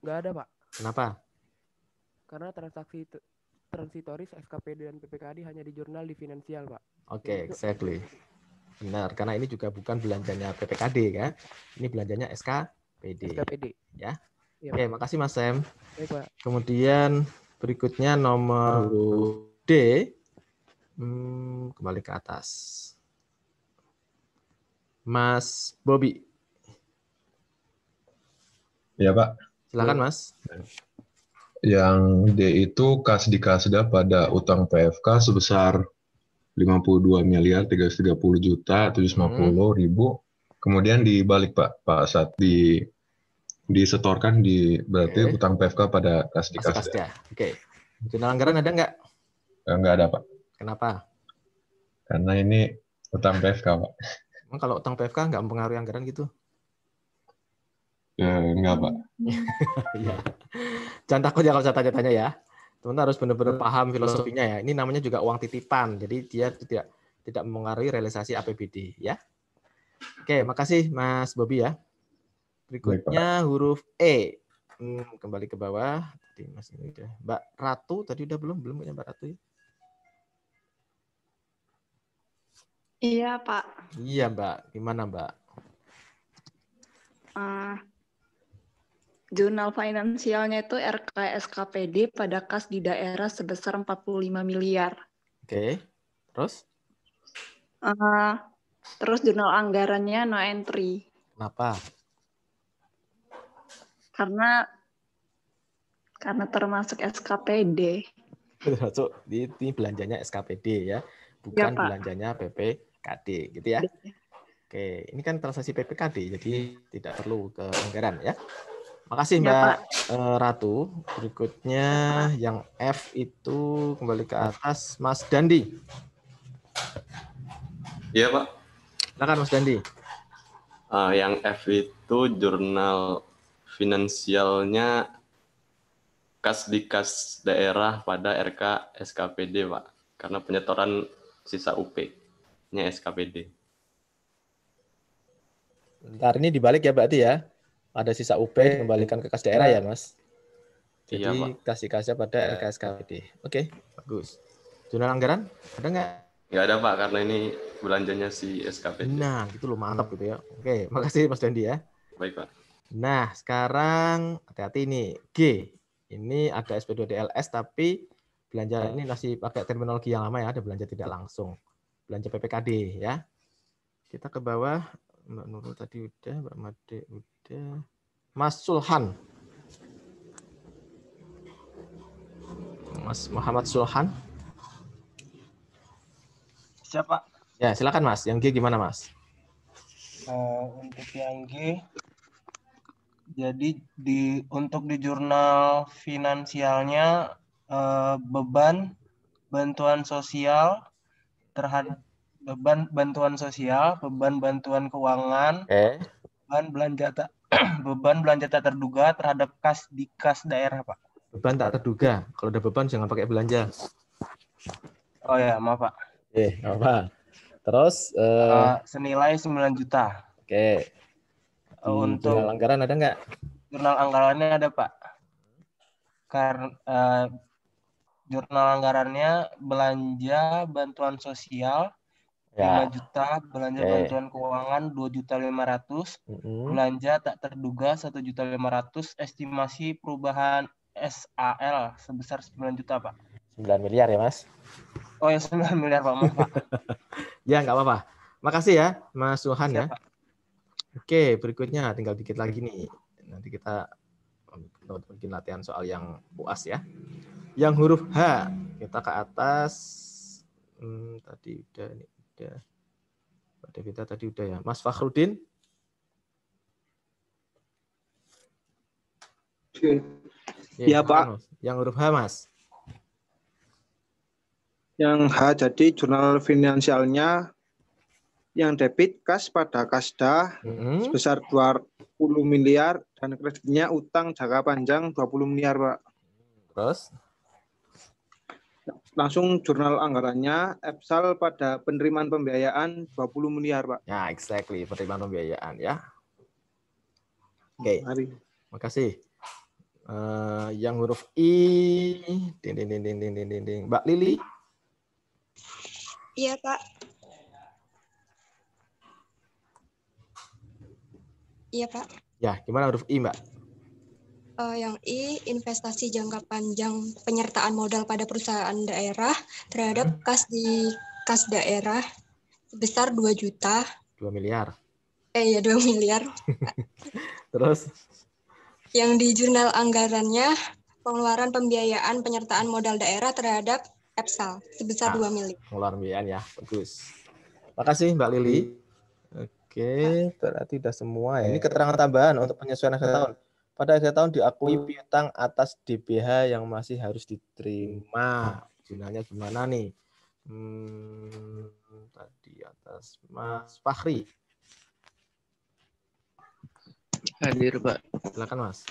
nggak ada, Pak. Kenapa? Karena transaksi transitoris SKPD dan PPKD hanya di jurnal di finansial, Pak. Oke, exactly. Benar, karena ini juga bukan belanjanya PPKD kan. Ini belanjanya SKPD. SKPD. Ya. Iya, Oke, Pak. makasih Mas Sam. Baik, Pak. Kemudian berikutnya nomor huruf D. Kembali ke atas. Mas Bobby. Ya, Pak. Silakan, Mas. Yang D itu kas di kasda pada utang PFK sebesar 52.330.750.000. Kemudian dibalik, Pak. Saat disetorkan berarti utang PFK pada kas di kasda. Oke. Jurnal anggaran ada nggak? Nggak ada, Pak. Kenapa? Karena ini utang PFK, Pak. Emang kalau utang PFK nggak mempengaruhi anggaran gitu? Enggak, Pak. Ya. Jangan takut ya kalau saya tanya-tanya ya. Teman-teman harus benar-benar paham filosofinya ya. Ini namanya juga uang titipan. Jadi dia tidak mempengaruhi realisasi APBD ya. Oke, makasih Mas Bobby ya. Berikutnya huruf E. Kembali ke bawah. Tadi Mas ini udah. Mbak Ratu tadi udah belum punya Mbak Ratu ya? Iya, Pak. Iya, Mbak. Gimana, Mbak? Jurnal finansialnya itu RKSKPD pada kas di daerah sebesar 45 miliar. Oke. Terus? Terus jurnal anggarannya no entry. Kenapa? Karena termasuk SKPD. Termasuk ini belanjanya SKPD ya, bukan belanjanya PPKD gitu ya. Oke, ini kan transaksi PPKD, jadi tidak perlu ke anggaran ya. Makasih Mbak Ratu. Berikutnya yang F itu kembali ke atas, Mas Dandi. Iya Pak. Silakan Mas Dandi. Yang F itu jurnal finansialnya kas di kas daerah pada RK SKPD Pak. Karena penyetoran sisa UP-nya SKPD. Bentar, ini dibalik ya berarti ya. Ada sisa UP kembalikan ke kas daerah ya Mas. Jadi iya, kasih-kasih pada RK SKPD. Oke, bagus. Jurnal anggaran ada nggak? Nggak ada Pak, karena ini belanjanya si SKPD. Nah, gitu loh, mantap gitu ya. Oke, makasih Mas Dandi ya. Baik Pak. Nah, sekarang hati-hati nih. G. Ini ada SP2DLS tapi belanja ini masih pakai terminologi yang lama ya, ada belanja tidak langsung. Belanja PPKD ya. Kita ke bawah. Mbak Nurul tadi udah, Mbak Made udah. Mas Sulhan. Mas Muhammad Sulhan. Siapa? Ya, silakan Mas. Yang G gimana Mas? Untuk yang G, jadi untuk di jurnal finansialnya beban bantuan sosial terhadap beban bantuan sosial, beban bantuan keuangan, beban belanja tak terduga terhadap kas di kas daerah Pak. Beban tak terduga. Kalau ada beban jangan pakai belanja. Oh ya, maaf Pak. Apa? Terus senilai 9 juta. Oke. Untuk jurnal anggaran ada nggak? Jurnal anggarannya ada Pak. Karena jurnal anggarannya belanja bantuan sosial 5 juta, belanja bantuan keuangan 2.500.000, belanja tak terduga 1.500.000, estimasi perubahan SAL sebesar 9 juta Pak. 9 miliar ya Mas? Oh ya 9 miliar Pak, maaf Pak. Ya nggak apa-apa. Makasih ya Mas Suhan ya. Oke, berikutnya tinggal dikit lagi nih. Nanti kita bikin latihan soal yang UAS ya. Yang huruf H, kita ke atas. Tadi udah nih. Mbak Devita tadi udah ya. Mas Fakhrudin. Ya Pak. Yang huruf H Mas. Yang H jadi jurnal finansialnya yang debit kas pada kasda sebesar 20 miliar dan kreditnya utang jangka panjang 20 miliar Pak. Terus? Langsung jurnal anggarannya EPSAL pada penerimaan pembiayaan 20 miliar Pak. Ya, exactly, penerimaan pembiayaan ya. Oke. Makasih. Yang huruf I, Mbak Lili. Iya Pak. Iya, Pak. Ya, gimana huruf I, Mbak? Yang I, investasi jangka panjang penyertaan modal pada perusahaan daerah terhadap kas daerah sebesar 2 juta. 2 miliar. Ya 2 miliar. Terus? Yang di jurnal anggarannya pengeluaran pembiayaan penyertaan modal daerah terhadap EPSAL sebesar 2 miliar. Pengeluaran pembiayaan ya, bagus. Makasih Mbak Lili. Oke, berarti udah semua ya. Ini keterangan tambahan untuk penyesuaian akhir tahun. Pada akhir tahun diakui piutang atas DBH yang masih harus diterima. Jurnalnya gimana nih? Tadi atas Mas Fahri. Hadir, Pak. Silakan, Mas.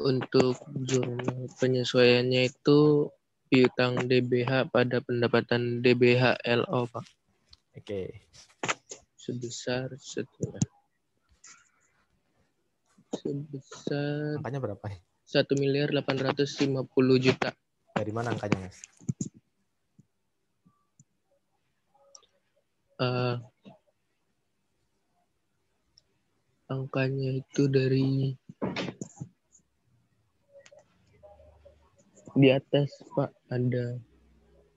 Untuk jurnal penyesuaiannya itu piutang DBH pada pendapatan DBH LO, Pak. Oke. Sebesar angkanya berapa ya? 1.850.000.000. Dari mana angkanya, Mas? Angkanya itu dari di atas, Pak, ada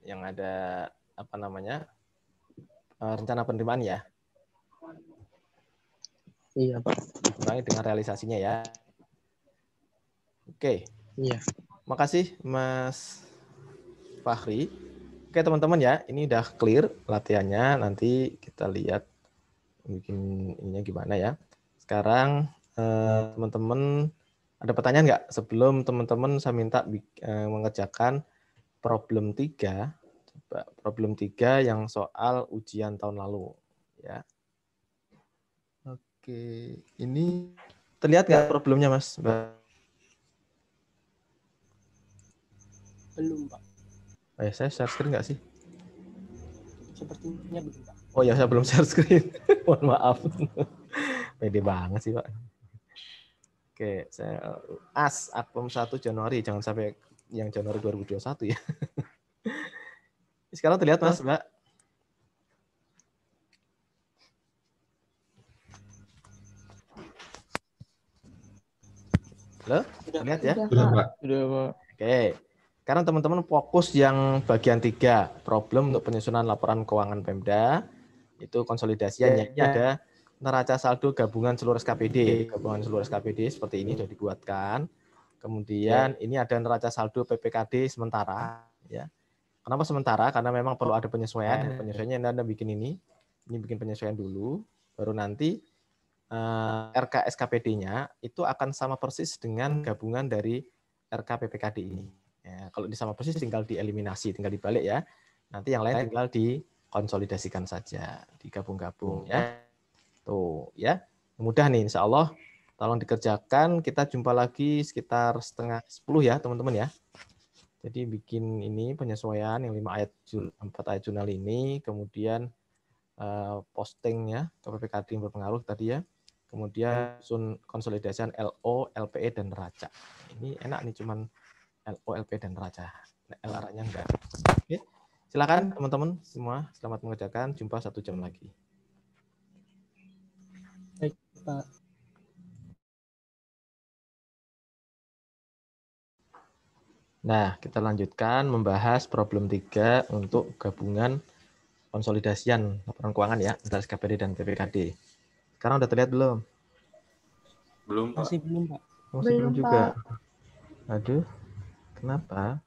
yang ada apa namanya? Rencana penerimaan ya? Iya, Pak. Dikurangi dengan realisasinya ya. Oke. Iya. Makasih Mas Fahri. Oke teman-teman ya, ini udah clear latihannya. Nanti kita lihat bikin ininya gimana ya. Sekarang teman-teman ada pertanyaan nggak? Sebelum teman-teman saya minta mengerjakan problem 3. Coba problem 3 yang soal ujian tahun lalu ya. Oke, ini terlihat nggak problemnya, Mas? Belum, Pak. Saya share screen nggak sih? Sepertinya belum, Pak. Oh ya, saya belum share screen. Mohon maaf. Pede banget sih, Pak. Oke, saya Akpom 1 Januari, jangan sampai yang Januari 2021 ya. Sekarang terlihat, Mas, Mbak? Halo? Lihat ya? Sudah, Pak. Sudah, Pak. Oke. Sekarang teman-teman fokus yang bagian 3, problem untuk penyusunan laporan keuangan Pemda. Itu konsolidasinya. Ini ada neraca saldo gabungan seluruh SKPD. Gabungan seluruh SKPD seperti ini sudah dibuatkan. Kemudian ini ada neraca saldo PPKD sementara. Ya. Kenapa sementara? Karena memang perlu ada penyesuaian. Penyesuaiannya Anda bikin ini. Ini bikin penyesuaian dulu. Baru nanti RK SKPD-nya itu akan sama persis dengan gabungan dari RK PPKD ini. Ya, kalau sama persis tinggal dieliminasi, tinggal dibalik ya. Nanti yang lain tinggal dikonsolidasikan saja, digabung-gabung ya. Tuh ya. Mudah nih insya Allah. Tolong dikerjakan. Kita jumpa lagi sekitar 9:30 ya teman-teman ya. Jadi bikin ini penyesuaian yang 4 ayat jurnal ini, kemudian posting ya ke PPKD yang berpengaruh tadi ya. Kemudian konsolidasian LO, LPE, dan neraca. Ini enak nih cuman LO, LPE, dan neraca. LRA-nya enggak. Oke. Silakan teman-teman semua, selamat mengerjakan. Jumpa 1 jam lagi. Baik, Pak. Nah, kita lanjutkan membahas problem 3 untuk gabungan konsolidasian laporan keuangan ya, antara SKPD dan PPKD. Sekarang udah terlihat belum? Belum, Pak. Masih belum, Pak. Masih belum juga. Aduh, kenapa?